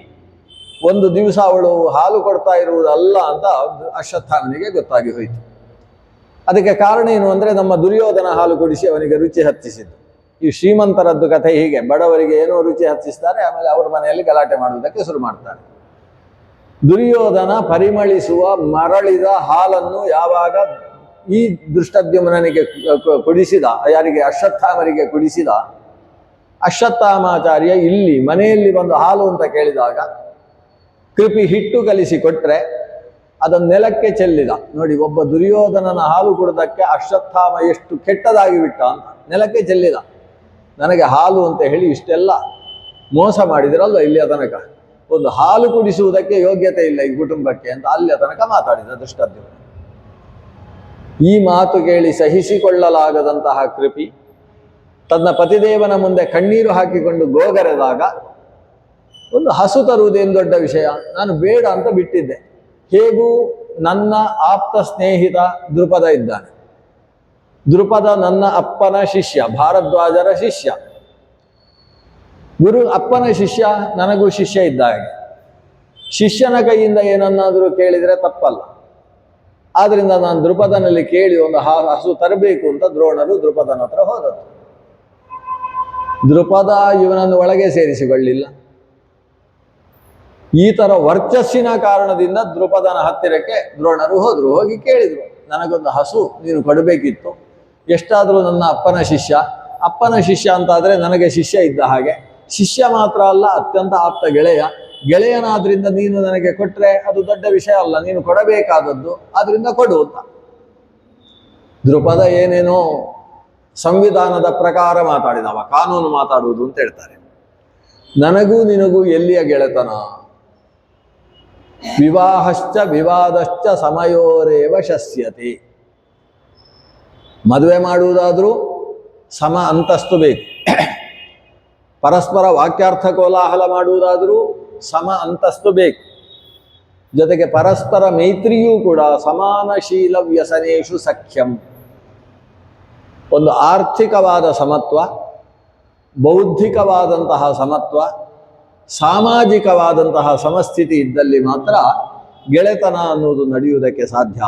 ಒಂದು ದಿವಸ ಅವಳು ಹಾಲು ಕೊಡ್ತಾ ಇರುವುದಲ್ಲ ಅಂತ ಅಶ್ವತ್ಥಾಮನಿಗೆ ಗೊತ್ತಾಗಿ ಹೋಯಿತು. ಅದಕ್ಕೆ ಕಾರಣ ಏನು ಅಂದರೆ ನಮ್ಮ ದುರ್ಯೋಧನ ಹಾಲು ಕುಡಿಸಿ ಅವನಿಗೆ ರುಚಿ ಹತ್ತಿಸಿದ್ದು. ಈ ಶ್ರೀಮಂತರದ್ದು ಕಥೆ ಹೀಗೆ, ಬಡವರಿಗೆ ಏನೋ ರುಚಿ ಹತ್ತಿಸ್ತಾರೆ, ಆಮೇಲೆ ಅವ್ರ ಮನೆಯಲ್ಲಿ ಗಲಾಟೆ ಮಾಡುವುದಕ್ಕೆ ಶುರು ಮಾಡ್ತಾರೆ. ದುರ್ಯೋಧನ ಪರಿಮಳಿಸುವ ಮರಳಿದ ಹಾಲನ್ನು ಯಾವಾಗ ಈ ದೃಷ್ಟದ್ಯುಮ್ನನಿಗೆ ಕುಡಿಸಿದ, ಯಾರಿಗೆ ಅಶ್ವತ್ಥಾಮರಿಗೆ ಕುಡಿಸಿದ, ಅಶ್ವತ್ಥಾಮಾಚಾರ್ಯ ಇಲ್ಲಿ ಮನೆಯಲ್ಲಿ ಬಂದು ಹಾಲು ಅಂತ ಕೇಳಿದಾಗ ಕೃಪಿ ಹಿಟ್ಟು ಕಲಿಸಿ ಕೊಟ್ರೆ ಅದನ್ನು ನೆಲಕ್ಕೆ ಚೆಲ್ಲಿದ. ನೋಡಿ, ಒಬ್ಬ ದುರ್ಯೋಧನನ ಹಾಲು ಕುಡಿದಕ್ಕೆ ಅಶ್ವತ್ಥಾಮ ಎಷ್ಟು ಕೆಟ್ಟದಾಗಿ ಬಿಟ್ಟ ಅಂತ ನೆಲಕ್ಕೆ ಚೆಲ್ಲಿದ. ನನಗೆ ಹಾಲು ಅಂತ ಹೇಳಿ ಇಷ್ಟೆಲ್ಲ ಮೋಸ ಮಾಡಿದಿರಲ್ವ ಇಲ್ಲಿಯ ತನಕ, ಒಂದು ಹಾಲು ಕುಡಿಸುವುದಕ್ಕೆ ಯೋಗ್ಯತೆ ಇಲ್ಲ ಈ ಕುಟುಂಬಕ್ಕೆ ಅಂತ ಅಲ್ಲಿಯ ತನಕ ಮಾತಾಡಿದ ದುಷ್ಟದ್ಯುಮ್ನ. ಈ ಮಾತು ಕೇಳಿ ಸಹಿಸಿಕೊಳ್ಳಲಾಗದಂತಹ ಕೃಪಿ ತನ್ನ ಪತಿದೇವನ ಮುಂದೆ ಕಣ್ಣೀರು ಹಾಕಿಕೊಂಡು ಗೋಗರೆದಾಗ, ಒಂದು ಹಸು ತರುವುದೇನು ದೊಡ್ಡ ವಿಷಯ, ನಾನು ಬೇಡ ಅಂತ ಬಿಟ್ಟಿದ್ದೆ. ಹೇಗೂ ನನ್ನ ಆಪ್ತ ಸ್ನೇಹಿತ ದೃಪದ ಇದ್ದಾನೆ. ದೃಪದ ನನ್ನ ಅಪ್ಪನ ಶಿಷ್ಯ, ಭಾರದ್ವಾಜರ ಶಿಷ್ಯ. ಅಪ್ಪನ ಶಿಷ್ಯ ನನಗೂ ಶಿಷ್ಯ ಇದ್ದಾಗೆ. ಶಿಷ್ಯನ ಕೈಯಿಂದ ಏನನ್ನಾದರೂ ಕೇಳಿದರೆ ತಪ್ಪಲ್ಲ. ಆದ್ರಿಂದ ನಾನು ದೃಪದನಲ್ಲಿ ಕೇಳಿ ಒಂದು ಹಸು ತರಬೇಕು ಅಂತ ದ್ರೋಣರು ದೃಪದನ ಹತ್ರ ಹೋದದ್ದು. ದೃಪದ ಇವನನ್ನು ಒಳಗೆ ಸೇರಿಸಿಕೊಳ್ಳಿಲ್ಲ. ಈ ತರ ವರ್ಚಸ್ಸಿನ ಕಾರಣದಿಂದ ದೃಪದನ ಹತ್ತಿರಕ್ಕೆ ದ್ರೋಣರು ಹೋದ್ರು. ಹೋಗಿ ಕೇಳಿದ್ರು, ನನಗೊಂದು ಹಸು ನೀನು ಕೊಡಬೇಕಿತ್ತು, ಎಷ್ಟಾದರೂ ನನ್ನ ಅಪ್ಪನ ಶಿಷ್ಯ. ಅಪ್ಪನ ಶಿಷ್ಯ ಅಂತಾದರೆ ನನಗೆ ಶಿಷ್ಯ ಇದ್ದ ಹಾಗೆ, ಶಿಷ್ಯ ಮಾತ್ರ ಅಲ್ಲ ಅತ್ಯಂತ ಆಪ್ತ ಗೆಳೆಯನಾದ್ರಿಂದ ನೀನು ನನಗೆ ಕೊಟ್ಟರೆ ಅದು ದೊಡ್ಡ ವಿಷಯ ಅಲ್ಲ, ನೀನು ಕೊಡಬೇಕಾದದ್ದು, ಆದ್ರಿಂದ ಕೊಡು ಅಂತ. ದೃಪದ ಏನೇನೋ ಸಂವಿಧಾನದ ಪ್ರಕಾರ ಮಾತಾಡಿದವ, ಕಾನೂನು ಮಾತಾಡುವುದು ಅಂತ ಹೇಳ್ತಾರೆ. ನನಗೂ ನಿನಗೂ ಎಲ್ಲಿಯ ಗೆಳೆತನ? ವಿವಾಹಶ್ಚ ವಿವಾದಶ್ಚ ಸಮಯೋರೇವ ಶಸ್ಯತೆ. ಮದುವೆ ಮಾಡುವುದಾದರೂ ಸಮ ಅಂತಸ್ತು ಬೇಕು, ಪರಸ್ಪರ ವಾಕ್ಯಾರ್ಥ ಕೋಲಾಹಲ ಮಾಡುವುದಾದರೂ ಸಮ ಅಂತಸ್ತು ಬೇಕು, ಜೊತೆಗೆ ಪರಸ್ಪರ ಮೈತ್ರಿಯೂ ಕೂಡ ಸಮಾನಶೀಲ ವ್ಯಸನೇಶು ಸಖ್ಯಂ. ಒಂದು ಆರ್ಥಿಕವಾದ ಸಮತ್ವ, ಬೌದ್ಧಿಕವಾದಂತಹ ಸಮತ್ವ, ಸಾಮಾಜಿಕವಾದಂತಹ ಸಮಸ್ಥಿತಿ ಇದ್ದಲ್ಲಿ ಮಾತ್ರ ಗೆಳೆತನ ಅನ್ನುವುದು ನಡೆಯುವುದಕ್ಕೆ ಸಾಧ್ಯ.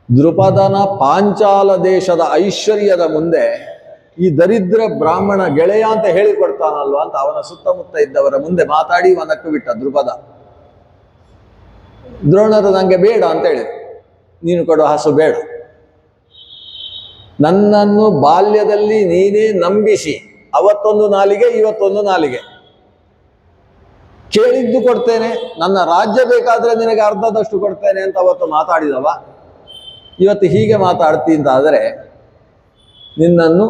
ದೃಪದನ ಪಾಂಚಾಲ ದೇಶದ ಐಶ್ವರ್ಯದ ಮುಂದೆ ಈ ದರಿದ್ರ ಬ್ರಾಹ್ಮಣ ಗೆಳೆಯ ಅಂತ ಹೇಳಿಕೊಡ್ತಾನಲ್ವ ಅಂತ ಅವನ ಸುತ್ತಮುತ್ತ ಇದ್ದವರ ಮುಂದೆ ಮಾತಾಡಿ ವನಕ್ಕು ಬಿಟ್ಟ ದೃಪದ. ದ್ರೋಣರು ನನಗೆ ಬೇಡ ಅಂತ ಹೇಳಿದ್ರು, ನೀನು ಕೊಡೋ ಹಸು ಬೇಡ, ನನ್ನನ್ನು ಬಾಲ್ಯದಲ್ಲಿ ನೀನೇ ನಂಬಿಸಿ ಅವತ್ತೊಂದು ನಾಲಿಗೆ ಇವತ್ತೊಂದು ನಾಲಿಗೆ, ಕೇಳಿದ್ದು ಕೊಡ್ತೇನೆ, ನನ್ನ ರಾಜ್ಯ ಬೇಕಾದ್ರೆ ನಿನಗೆ ಅರ್ಧದಷ್ಟು ಕೊಡ್ತೇನೆ ಅಂತ ಅವತ್ತು ಮಾತಾಡಿದವ, ಇವತ್ತು ಹೀಗೆ ಮಾತಾಡ್ತಿ ಅಂತಾದರೆ ನಿನ್ನನ್ನು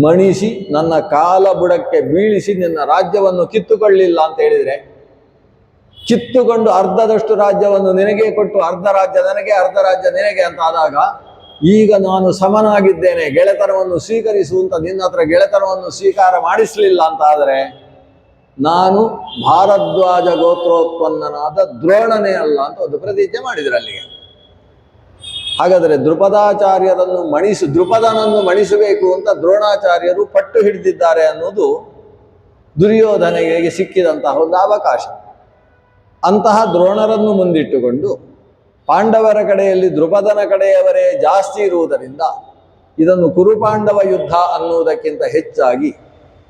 ಮಣಿಸಿ ನನ್ನ ಕಾಲ ಬುಡಕ್ಕೆ ಬೀಳಿಸಿ ನಿನ್ನ ರಾಜ್ಯವನ್ನು ಕಿತ್ತುಕೊಳ್ಳಿಲ್ಲ ಅಂತ ಹೇಳಿದರೆ, ಕಿತ್ತುಕೊಂಡು ಅರ್ಧದಷ್ಟು ರಾಜ್ಯವನ್ನು ನಿನಗೆ ಕೊಟ್ಟು ಅರ್ಧ ರಾಜ್ಯ ನನಗೆ ಅರ್ಧ ರಾಜ್ಯ ನಿನಗೆ ಅಂತ ಆದಾಗ, ಈಗ ನಾನು ಸಮನಾಗಿದ್ದೇನೆ, ಗೆಳೆತನವನ್ನು ಸ್ವೀಕರಿಸು ಅಂತ ನಿನ್ನ ಹತ್ರ ಗೆಳೆತನವನ್ನು ಸ್ವೀಕಾರ ಮಾಡಿಸಲಿಲ್ಲ ಅಂತ ಆದರೆ ನಾನು ಭಾರದ್ವಾಜ ಗೋತ್ರೋತ್ಪನ್ನನಾದ ದ್ರೋಣನೇ ಅಲ್ಲ ಅಂತ ಒಂದು ಪ್ರತಿಜ್ಞೆ ಮಾಡಿದ್ರು ಅಲ್ಲಿಗೆ. ಹಾಗಾದರೆ ದ್ರುಪದನನ್ನು ಮಣಿಸಬೇಕು ಅಂತ ದ್ರೋಣಾಚಾರ್ಯರು ಪಟ್ಟು ಹಿಡಿದಿದ್ದಾರೆ ಅನ್ನೋದು ದುರ್ಯೋಧನಿಗೆ ಸಿಕ್ಕಿದಂತಹ ಒಂದು ಅವಕಾಶ. ಅಂತಹ ದ್ರೋಣರನ್ನು ಮುಂದಿಟ್ಟುಕೊಂಡು ಪಾಂಡವರ ಕಡೆಯಲ್ಲಿ ದ್ರುಪದನ ಕಡೆಯವರೇ ಜಾಸ್ತಿ ಇರುವುದರಿಂದ ಇದನ್ನು ಕುರುಪಾಂಡವ ಯುದ್ಧ ಅನ್ನುವುದಕ್ಕಿಂತ ಹೆಚ್ಚಾಗಿ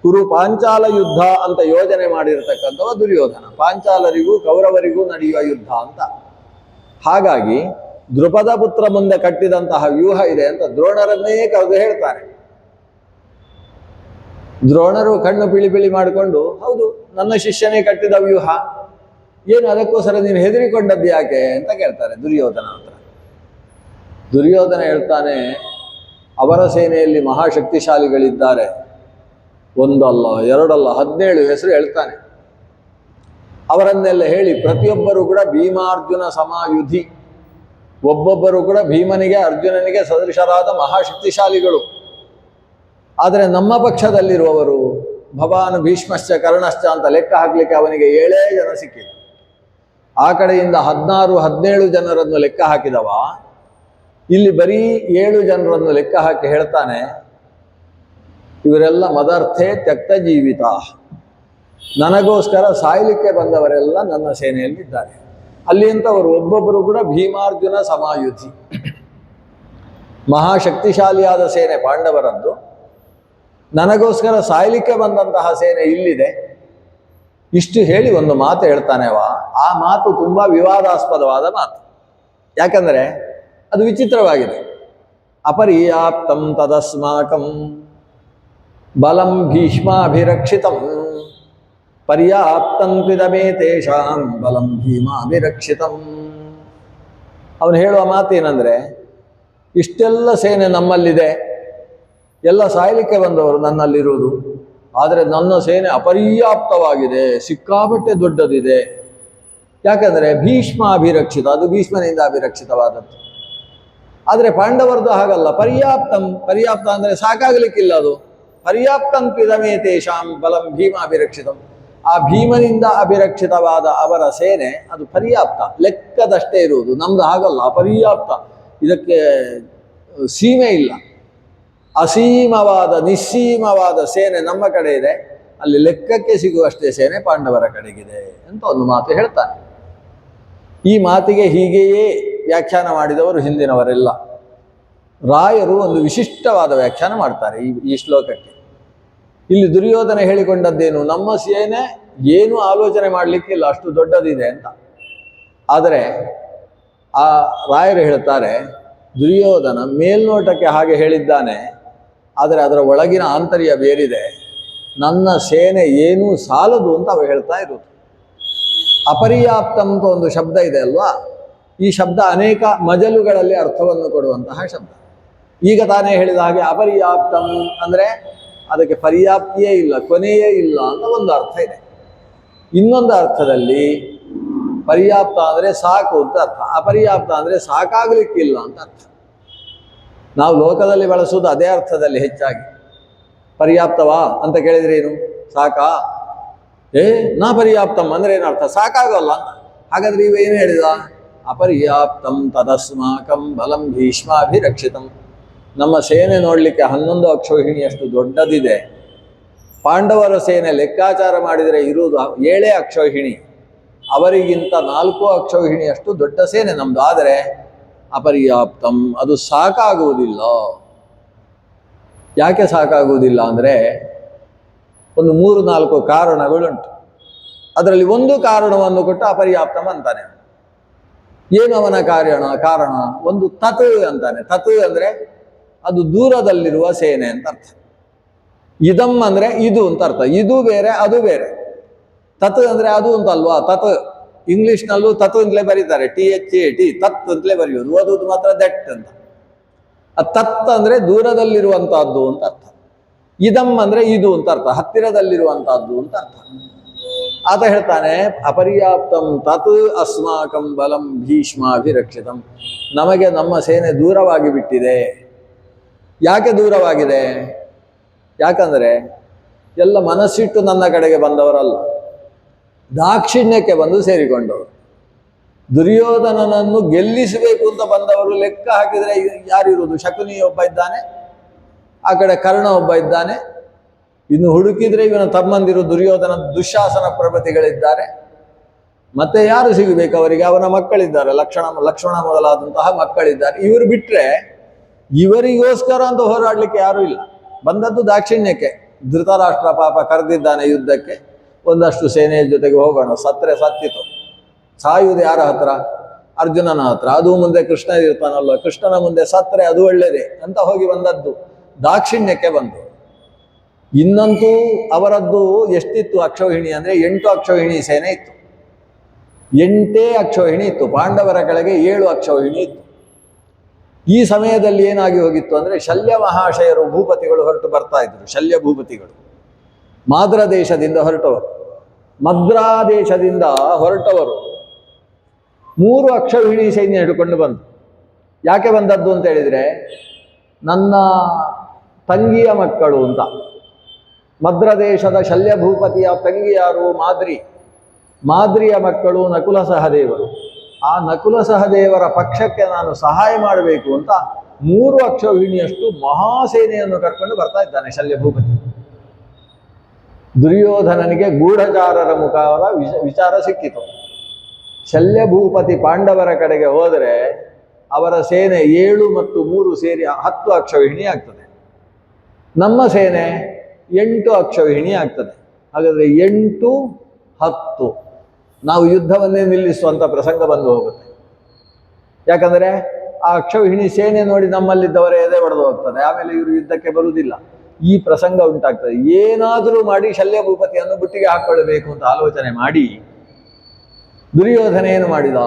ಕುರು ಪಾಂಚಾಲ ಯುದ್ಧ ಅಂತ ಯೋಜನೆ ಮಾಡಿರತಕ್ಕಂಥವ ದುರ್ಯೋಧನ. ಪಾಂಚಾಲರಿಗೂ ಕೌರವರಿಗೂ ನಡೆಯುವ ಯುದ್ಧ ಅಂತ. ಹಾಗಾಗಿ ದೃಪದ ಪುತ್ರ ಮುಂದೆ ಕಟ್ಟಿದಂತಹ ವ್ಯೂಹ ಇದೆ ಅಂತ ದ್ರೋಣರನ್ನೇ ಕರೆದು ಹೇಳ್ತಾನೆ. ದ್ರೋಣರು ಕಣ್ಣು ಬಿಳಿ ಮಾಡಿಕೊಂಡು, ಹೌದು ನನ್ನ ಶಿಷ್ಯನೇ ಕಟ್ಟಿದ ವ್ಯೂಹ, ಏನು ಅದಕ್ಕೋಸ್ಕರ ನೀನು ಹೆದರಿಕೊಂಡದ್ದು ಯಾಕೆ ಅಂತ ಕೇಳ್ತಾರೆ ದುರ್ಯೋಧನ ಹತ್ರ. ದುರ್ಯೋಧನ ಹೇಳ್ತಾನೆ, ಅವರ ಸೇನೆಯಲ್ಲಿ ಮಹಾಶಕ್ತಿಶಾಲಿಗಳಿದ್ದಾರೆ, ಒಂದಲ್ಲ ಎರಡಲ್ಲ 17 ಹೆಸರು ಹೇಳ್ತಾನೆ. ಅವರನ್ನೆಲ್ಲ ಹೇಳಿ ಪ್ರತಿಯೊಬ್ಬರು ಕೂಡ ಭೀಮಾರ್ಜುನ ಸಮಾಯುಧಿ, ಒಬ್ಬೊಬ್ಬರು ಕೂಡ ಭೀಮನಿಗೆ ಅರ್ಜುನನಿಗೆ ಸದೃಶರಾದ ಮಹಾಶಕ್ತಿಶಾಲಿಗಳು. ಆದರೆ ನಮ್ಮ ಪಕ್ಷದಲ್ಲಿರುವವರು ಭವಾನ್ ಭೀಷ್ಮಶ್ಚ ಕರ್ಣಶ್ಚ ಅಂತ ಲೆಕ್ಕ ಹಾಕಲಿಕ್ಕೆ ಅವನಿಗೆ 7 ಜನ ಸಿಕ್ಕಿದ್ರು. ಆ ಕಡೆಯಿಂದ 16-17 ಜನರನ್ನು ಲೆಕ್ಕ ಹಾಕಿದವ ಇಲ್ಲಿ ಬರೀ 7 ಜನರನ್ನು ಲೆಕ್ಕ ಹಾಕಿ ಹೇಳ್ತಾನೆ, ಇವರೆಲ್ಲ ಮದರ್ಥೆ ತ್ಯಕ್ತ ಜೀವಿತ, ನನಗೋಸ್ಕರ ಸಾಯಲಿಕ್ಕೆ ಬಂದವರೆಲ್ಲ ನನ್ನ ಸೇನೆಯಲ್ಲಿದ್ದಾರೆ. ಅಲ್ಲಿ ಅಂತವರು ಒಬ್ಬೊಬ್ಬರು ಕೂಡ ಭೀಮಾರ್ಜುನ ಸಮಾಯುಧಿ, ಮಹಾಶಕ್ತಿಶಾಲಿಯಾದ ಸೇನೆ ಪಾಂಡವರದ್ದು, ನನಗೋಸ್ಕರ ಸಾಯಲಿಕ್ಕೆ ಬಂದಂತಹ ಸೇನೆ ಇಲ್ಲಿದೆ. ಇಷ್ಟು ಹೇಳಿ ಒಂದು ಮಾತು ಹೇಳ್ತಾನೆವ. ಆ ಮಾತು ತುಂಬಾ ವಿವಾದಾಸ್ಪದವಾದ ಮಾತು. ಯಾಕಂದ್ರೆ ಅದು ವಿಚಿತ್ರವಾಗಿದೆ. ಅಪರ್ಯಾಪ್ತಂ ತದಸ್ಮಾಕಂ ಬಲಂ ಭೀಷ್ಮಾಭಿರಕ್ಷಿತಂ ಪರ್ಯಾಪ್ತಂತ್ವಿದಮೇ ತೇಷಾಂ ಬಲಂ ಭೀಮಾಭಿರಕ್ಷಿತಂ. ಅವನು ಹೇಳುವ ಮಾತೇನೆಂದರೆ, ಇಷ್ಟೆಲ್ಲ ಸೇನೆ ನಮ್ಮಲ್ಲಿದೆ, ಎಲ್ಲ ಸಾಯಲಿಕ್ಕೆ ಬಂದವರು ನನ್ನಲ್ಲಿರುವುದು, ಆದರೆ ನನ್ನ ಸೇನೆ ಅಪರ್ಯಾಪ್ತವಾಗಿದೆ, ಸಿಕ್ಕಾಪಟ್ಟೆ ದೊಡ್ಡದಿದೆ. ಯಾಕಂದರೆ ಭೀಷ್ಮಾಭಿರಕ್ಷಿತ, ಅದು ಭೀಷ್ಮನಿಂದ ಅಭಿರಕ್ಷಿತವಾದದ್ದು. ಆದರೆ ಪಾಂಡವರದು ಹಾಗಲ್ಲ, ಪರ್ಯಾಪ್ತ ಅಂದರೆ ಸಾಕಾಗಲಿಕ್ಕಿಲ್ಲ, ಅದು ಪರ್ಯಾಪ್ತಂತ್ವಿದಮೇ ತೇಷಾಂ ಬಲಂ ಭೀಮಾಭಿರಕ್ಷಿತಂ. ಆ ಭೀಮನಿಂದ ಅಭಿರಕ್ಷಿತವಾದ ಅವರ ಸೇನೆ ಅದು ಪರ್ಯಾಪ್ತ, ಲೆಕ್ಕದಷ್ಟೇ ಇರುವುದು. ನಮ್ದು ಹಾಗಲ್ಲ, ಅಪರ್ಯಾಪ್ತ, ಇದಕ್ಕೆ ಸೀಮೆ ಇಲ್ಲ. ಅಸೀಮವಾದ ನಿಸ್ಸೀಮವಾದ ಸೇನೆ ನಮ್ಮ ಕಡೆ ಇದೆ, ಅಲ್ಲಿ ಲೆಕ್ಕಕ್ಕೆ ಸಿಗುವಷ್ಟೇ ಸೇನೆ ಪಾಂಡವರ ಕಡೆಗಿದೆ ಅಂತ ಒಂದು ಮಾತು ಹೇಳ್ತಾನೆ. ಈ ಮಾತಿಗೆ ಹೀಗೆಯೇ ವ್ಯಾಖ್ಯಾನ ಮಾಡಿದವರು ಹಿಂದಿನವರೆಲ್ಲ. ರಾಯರು ಒಂದು ವಿಶಿಷ್ಟವಾದ ವ್ಯಾಖ್ಯಾನ ಮಾಡ್ತಾರೆ ಈ ಶ್ಲೋಕಕ್ಕೆ. ಇಲ್ಲಿ ದುರ್ಯೋಧನ ಹೇಳಿಕೊಂಡದ್ದೇನು, ನಮ್ಮ ಸೇನೆ ಏನೂ ಆಲೋಚನೆ ಮಾಡಲಿಕ್ಕಿಲ್ಲ, ಅಷ್ಟು ದೊಡ್ಡದಿದೆ ಅಂತ. ಆದರೆ ಆ ರಾಯರು ಹೇಳ್ತಾರೆ, ದುರ್ಯೋಧನ ಮೇಲ್ನೋಟಕ್ಕೆ ಹಾಗೆ ಹೇಳಿದ್ದಾನೆ, ಆದರೆ ಅದರ ಒಳಗಿನ ಆಂತರ್ಯ ಬೇರಿದೆ. ನನ್ನ ಸೇನೆ ಏನೂ ಸಾಲದು ಅಂತ ಅವ ಹೇಳ್ತಾ ಇರೋದು. ಅಪರ್ಯಾಪ್ತ ಅಂತ ಒಂದು ಶಬ್ದ ಇದೆ ಅಲ್ವಾ, ಈ ಶಬ್ದ ಅನೇಕ ಮಜಲುಗಳಲ್ಲಿ ಅರ್ಥವನ್ನು ಕೊಡುವಂತಹ ಶಬ್ದ. ಈಗ ತಾನೇ ಹೇಳಿದ ಹಾಗೆ ಅಪರ್ಯಾಪ್ತಂ ಅಂದರೆ ಅದಕ್ಕೆ ಪರ್ಯಾಪ್ತಿಯೇ ಇಲ್ಲ, ಕೊನೆಯೇ ಇಲ್ಲ ಅಂತ ಒಂದು ಅರ್ಥ ಇದೆ. ಇನ್ನೊಂದು ಅರ್ಥದಲ್ಲಿ ಪರ್ಯಾಪ್ತ ಅಂದರೆ ಸಾಕು ಅಂತ ಅರ್ಥ, ಅಪರ್ಯಾಪ್ತ ಅಂದರೆ ಸಾಕಾಗಲಿಕ್ಕಿಲ್ಲ ಅಂತ ಅರ್ಥ. ನಾವು ಲೋಕದಲ್ಲಿ ಬಳಸುವುದು ಅದೇ ಅರ್ಥದಲ್ಲಿ ಹೆಚ್ಚಾಗಿ. ಪರ್ಯಾಪ್ತವಾ ಅಂತ ಕೇಳಿದ್ರೆ ಏನು, ಸಾಕಾ? ನಾ ಪರ್ಯಾಪ್ತಂ ಅಂದರೆ ಏನರ್ಥ, ಸಾಕಾಗಲ್ಲ ಅಂತ. ಹಾಗಾದ್ರೆ ಇವೇನು ಹೇಳಿದ, ಅಪರ್ಯಾಪ್ತಂ ತದಸ್ಮಾಕಂ ಬಲಂ ಭೀಷ್ಮಾಭಿರಕ್ಷಿತಂ. ನಮ್ಮ ಸೇನೆ ನೋಡಲಿಕ್ಕೆ 11 ಅಕ್ಷೌಹಿಣಿಯಷ್ಟು ದೊಡ್ಡದಿದೆ. ಪಾಂಡವರ ಸೇನೆ ಲೆಕ್ಕಾಚಾರ ಮಾಡಿದರೆ ಇರುವುದು 7 ಅಕ್ಷೌಹಿಣಿ, ಅವರಿಗಿಂತ 4 ಅಕ್ಷೌಹಿಣಿಯಷ್ಟು ದೊಡ್ಡ ಸೇನೆ ನಮ್ದು. ಆದರೆ ಅಪರ್ಯಾಪ್ತಂ, ಅದು ಸಾಕಾಗುವುದಿಲ್ಲ. ಯಾಕೆ ಸಾಕಾಗುವುದಿಲ್ಲ ಅಂದರೆ ಒಂದು 3-4 ಕಾರಣಗಳುಂಟು. ಅದರಲ್ಲಿ ಒಂದು ಕಾರಣವನ್ನು ಕೊಟ್ಟು ಅಪರ್ಯಾಪ್ತಂ ಅಂತಾನೆ. ಏನು ಅವನ ಕಾರಣ? ಒಂದು ತತ್ ಅಂತಾನೆ. ತತ್ ಅಂದರೆ ಅದು ದೂರದಲ್ಲಿರುವ ಸೇನೆ ಅಂತ ಅರ್ಥ. ಇದಂ ಅಂದರೆ ಇದು ಅಂತ ಅರ್ಥ. ಇದು ಬೇರೆ, ಅದು ಬೇರೆ. ತತ್ ಅಂದರೆ ಅದು ಅಂತ ಅಲ್ವಾ. ತತ್ ಇಂಗ್ಲಿಷ್ನಲ್ಲೂ ತತ್ ಅಂತಲೇ ಬರೀತಾರೆ, THAT, ತತ್ ಅಂತಲೇ ಬರೆಯೋದು. ಓದೋದು ಮಾತ್ರ ದಟ್ ಅಂತ. ಆ ತತ್ ಅಂದರೆ ದೂರದಲ್ಲಿರುವಂತಹದ್ದು ಅಂತ ಅರ್ಥ. ಇದಂ ಅಂದರೆ ಇದು ಅಂತ ಅರ್ಥ, ಹತ್ತಿರದಲ್ಲಿರುವಂತಹದ್ದು ಅಂತ ಅರ್ಥ. ಆತ ಹೇಳ್ತಾನೆ, ಅಪರ್ಯಾಪ್ತಂ ತತ್ ಅಸ್ಮಾಕಂ ಬಲಂ ಭೀಷ್ಮಾಭಿರಕ್ಷಿತಂ. ನಮಗೆ ನಮ್ಮ ಸೇನೆ ದೂರವಾಗಿ ಬಿಟ್ಟಿದೆ. ಯಾಕೆ ದೂರವಾಗಿದೆ? ಯಾಕಂದರೆ ಎಲ್ಲ ಮನಸ್ಸಿಟ್ಟು ನನ್ನ ಕಡೆಗೆ ಬಂದವರಲ್ಲ, ದಾಕ್ಷಿಣ್ಯಕ್ಕೆ ಬಂದು ಸೇರಿಕೊಂಡವರು. ದುರ್ಯೋಧನನನ್ನು ಗೆಲ್ಲಿಸಬೇಕು ಅಂತ ಬಂದವರು. ಲೆಕ್ಕ ಹಾಕಿದರೆ ಯಾರಿರುವುದು? ಶಕುನಿ ಒಬ್ಬ ಇದ್ದಾನೆ, ಆ ಕಡೆ ಕರ್ಣ ಒಬ್ಬ ಇದ್ದಾನೆ, ಇನ್ನು ಹುಡುಕಿದ್ರೆ ಇವನ ತಮ್ಮಂದಿರು ದುರ್ಯೋಧನ ದುಶ್ಯಾಸನ ಪ್ರಭೃತಿಗಳಿದ್ದಾರೆ. ಮತ್ತೆ ಯಾರು ಸಿಗಬೇಕು ಅವರಿಗೆ? ಅವನ ಮಕ್ಕಳಿದ್ದಾರೆ, ಲಕ್ಷ್ಮಣ ಮೊದಲಾದಂತಹ ಮಕ್ಕಳಿದ್ದಾರೆ. ಇವರು ಬಿಟ್ಟರೆ ಇವರಿಗೋಸ್ಕರ ಅಂತ ಹೋರಾಡಲಿಕ್ಕೆ ಯಾರೂ ಇಲ್ಲ. ಬಂದದ್ದು ದಾಕ್ಷಿಣ್ಯಕ್ಕೆ. ಧೃತರಾಷ್ಟ್ರ ಪಾಪ ಕರೆದಿದ್ದಾನೆ ಯುದ್ಧಕ್ಕೆ, ಒಂದಷ್ಟು ಸೇನೆಯ ಜೊತೆಗೆ ಹೋಗೋಣ, ಸತ್ತರೆ ಸತ್ತಿತು. ಸಾಯುವುದು ಯಾರ ಹತ್ರ? ಅರ್ಜುನನ ಹತ್ರ. ಅದು ಮುಂದೆ ಕೃಷ್ಣ ಇರ್ತಾನಲ್ವ, ಕೃಷ್ಣನ ಮುಂದೆ ಸತ್ತರೆ ಅದು ಒಳ್ಳೆಯದೇ ಅಂತ ಹೋಗಿ ಬಂದದ್ದು ದಾಕ್ಷಿಣ್ಯಕ್ಕೆ ಬಂದು. ಇನ್ನಂತೂ ಅವರದ್ದು ಎಷ್ಟಿತ್ತು ಅಕ್ಷೌಹಿಣಿ ಅಂದರೆ 8 ಅಕ್ಷೌಹಿಣಿ ಸೇನೆ ಇತ್ತು. 8 ಅಕ್ಷೌಹಿಣಿ ಇತ್ತು. ಪಾಂಡವರ ಕೆಳಗೆ 7 ಅಕ್ಷೌಹಿಣಿ ಇತ್ತು. ಈ ಸಮಯದಲ್ಲಿ ಏನಾಗಿ ಹೋಗಿತ್ತು ಅಂದರೆ ಶಲ್ಯ ಮಹಾಶಯರು ಭೂಪತಿಗಳು ಹೊರಟು ಬರ್ತಾ ಇದ್ರು. ಶಲ್ಯ ಭೂಪತಿಗಳು ಮಾದ್ರ ದೇಶದಿಂದ ಹೊರಟವರು, ಮದ್ರಾ ದೇಶದಿಂದ ಹೊರಟವರು 3 ಅಕ್ಷೌಹಿಣಿ ಸೈನ್ಯ ಹಿಡ್ಕೊಂಡು ಬಂದು. ಯಾಕೆ ಬಂದದ್ದು ಅಂತ ಹೇಳಿದರೆ, ನನ್ನ ತಂಗಿಯ ಮಕ್ಕಳು ಅಂತ. ಮದ್ರ ದೇಶದ ಶಲ್ಯ ಭೂಪತಿಯ ತಂಗಿ ಯಾರು? ಮಾದ್ರಿಯ ಮಕ್ಕಳು ನಕುಲ ಸಹದೇವರು. ಆ ನಕುಲ ಸಹದೇವರ ಪಕ್ಷಕ್ಕೆ ನಾನು ಸಹಾಯ ಮಾಡಬೇಕು ಅಂತ 3 ಅಕ್ಷೌಹಿಣಿಯಷ್ಟು ಮಹಾಸೇನೆಯನ್ನು ಕರ್ಕೊಂಡು ಬರ್ತಾ ಇದ್ದಾನೆ ಶಲ್ಯ ಭೂಪತಿ. ದುರ್ಯೋಧನನಿಗೆ ಗೂಢಚಾರರ ಮುಖಾವರ ವಿಚಾರ ಸಿಕ್ಕಿತು. ಶಲ್ಯ ಭೂಪತಿ ಪಾಂಡವರ ಕಡೆಗೆ ಹೋದರೆ ಅವರ ಸೇನೆ 7 ಮತ್ತು 3 ಸೇರಿ 10 ಅಕ್ಷೌಹಿಣಿ ಆಗ್ತದೆ. ನಮ್ಮ ಸೇನೆ 8 ಅಕ್ಷೌಹಿಣಿ ಆಗ್ತದೆ. ಹಾಗಾದರೆ 8, 10 ನಾವು ಯುದ್ಧವನ್ನೇ ನಿಲ್ಲಿಸುವಂಥ ಪ್ರಸಂಗ ಬಂದು ಹೋಗುತ್ತೆ. ಯಾಕಂದರೆ ಆ ಅಕ್ಷೌಹಿಣಿ ಸೇನೆ ನೋಡಿ ನಮ್ಮಲ್ಲಿದ್ದವರೇ ಎದೆ ಹೊಡೆದು ಹೋಗ್ತದೆ. ಆಮೇಲೆ ಇವರು ಯುದ್ಧಕ್ಕೆ ಬರುವುದಿಲ್ಲ. ಈ ಪ್ರಸಂಗ ಉಂಟಾಗ್ತದೆ. ಏನಾದರೂ ಮಾಡಿ ಶಲ್ಯ ಭೂಪತಿಯನ್ನು ಬುಟ್ಟಿಗೆ ಹಾಕೊಳ್ಳಬೇಕು ಅಂತ ಆಲೋಚನೆ ಮಾಡಿ ದುರ್ಯೋಧನ ಏನು ಮಾಡಿದ?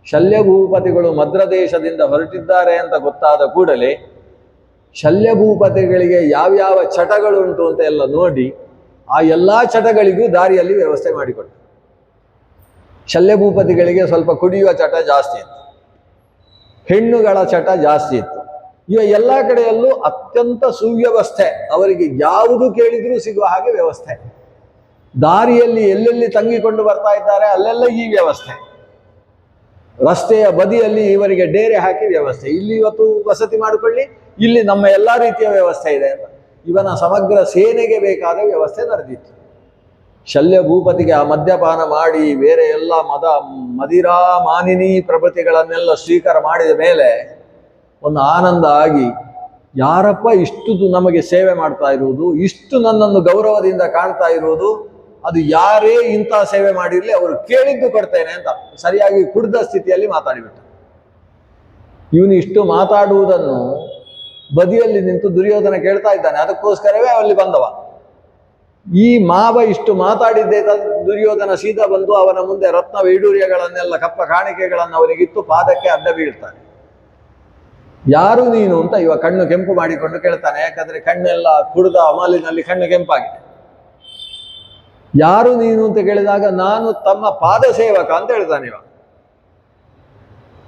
ಶಲ್ಯ ಭೂಪತಿಗಳು ಮದ್ರದೇಶದಿಂದ ಹೊರಟಿದ್ದಾರೆ ಅಂತ ಗೊತ್ತಾದ ಕೂಡಲೇ ಶಲ್ಯ ಭೂಪತಿಗಳಿಗೆ ಯಾವ್ಯಾವ ಚಟಗಳುಂಟು ಅಂತ ಎಲ್ಲ ನೋಡಿ ಆ ಎಲ್ಲ ಚಟಗಳಿಗೂ ದಾರಿಯಲ್ಲಿ ವ್ಯವಸ್ಥೆ ಮಾಡಿಕೊಟ್ಟ. ಶಲ್ಯ ಭೂಪತಿಗಳಿಗೆ ಸ್ವಲ್ಪ ಕುಡಿಯುವ ಚಟ ಜಾಸ್ತಿ ಇತ್ತು, ಹೆಣ್ಣುಗಳ ಚಟ ಜಾಸ್ತಿ ಇತ್ತು. ಇವ ಎಲ್ಲ ಕಡೆಯಲ್ಲೂ ಅತ್ಯಂತ ಸುವ್ಯವಸ್ಥೆ, ಅವರಿಗೆ ಯಾವುದು ಕೇಳಿದ್ರೂ ಸಿಗುವ ಹಾಗೆ ವ್ಯವಸ್ಥೆ. ದಾರಿಯಲ್ಲಿ ಎಲ್ಲೆಲ್ಲಿ ತಂಗಿಕೊಂಡು ಬರ್ತಾ ಇದ್ದಾರೆ ಅಲ್ಲೆಲ್ಲ ಈ ವ್ಯವಸ್ಥೆ. ರಸ್ತೆಯ ಬದಿಯಲ್ಲಿ ಇವರಿಗೆ ಡೇರೆ ಹಾಕಿ ವ್ಯವಸ್ಥೆ, ಇಲ್ಲಿ ಇವತ್ತು ವಸತಿ ಮಾಡಿಕೊಳ್ಳಿ, ಇಲ್ಲಿ ನಮ್ಮ ಎಲ್ಲ ರೀತಿಯ ವ್ಯವಸ್ಥೆ ಇದೆ ಅಂತ. ಇವನ ಸಮಗ್ರ ಸೇನೆಗೆ ಬೇಕಾದ ವ್ಯವಸ್ಥೆ ನಡೆದಿತ್ತು. ಶಲ್ಯ ಭೂಪತಿಗೆ ಆ ಮದ್ಯಪಾನ ಮಾಡಿ ಬೇರೆ ಎಲ್ಲ ಮದಿರಾ ಮಾನಿನಿ ಪ್ರಭೃತಿಗಳನ್ನೆಲ್ಲ ಸ್ವೀಕಾರ ಮಾಡಿದ ಮೇಲೆ ಒಂದು ಆನಂದ ಆಗಿ, ಯಾರಪ್ಪ ಇಷ್ಟು ನಮಗೆ ಸೇವೆ ಮಾಡ್ತಾ ಇರುವುದು, ಇಷ್ಟು ನನ್ನನ್ನು ಗೌರವದಿಂದ ಕಾಣ್ತಾ ಇರುವುದು, ಅದು ಯಾರೇ ಇಂಥ ಸೇವೆ ಮಾಡಿರಲಿ ಅವರು ಕೇಳಿದ್ದು ಕೊಡ್ತೇನೆ ಅಂತ ಸರಿಯಾಗಿ ಕುಡಿದ ಸ್ಥಿತಿಯಲ್ಲಿ ಮಾತಾಡಿಬಿಟ್ಟ. ಇವನು ಇಷ್ಟು ಮಾತಾಡುವುದನ್ನು ಬದಿಯಲ್ಲಿ ನಿಂತು ದುರ್ಯೋಧನ ಕೇಳ್ತಾ ಇದ್ದಾನೆ. ಅದಕ್ಕೋಸ್ಕರವೇ ಅಲ್ಲಿ ಬಂದವ. ಈ ಮಾವ ಇಷ್ಟು ಮಾತಾಡಿದ್ದೇ ದುರ್ಯೋಧನ ಸೀದಾ ಬಂದು ಅವನ ಮುಂದೆ ರತ್ನ ವೈಡೂರ್ಯಗಳನ್ನೆಲ್ಲ ಕಪ್ಪ ಕಾಣಿಕೆಗಳನ್ನು ಅವನಿಗಿತ್ತು ಪಾದಕ್ಕೆ ಅಡ್ಡ ಬೀಳ್ತಾನೆ. ಯಾರು ನೀನು ಅಂತ ಇವ ಕಣ್ಣು ಕೆಂಪು ಮಾಡಿಕೊಂಡು ಕೇಳ್ತಾನೆ. ಯಾಕಂದ್ರೆ ಕಣ್ಣೆಲ್ಲ ಕುಡಿದ ಅಮಲಿನಲ್ಲಿ ಕಣ್ಣು ಕೆಂಪಾಗಿದೆ. ಯಾರು ನೀನು ಅಂತ ಕೇಳಿದಾಗ ನಾನು ತಮ್ಮ ಪಾದ ಸೇವಕ ಅಂತ ಹೇಳ್ತಾನೆ ಇವ.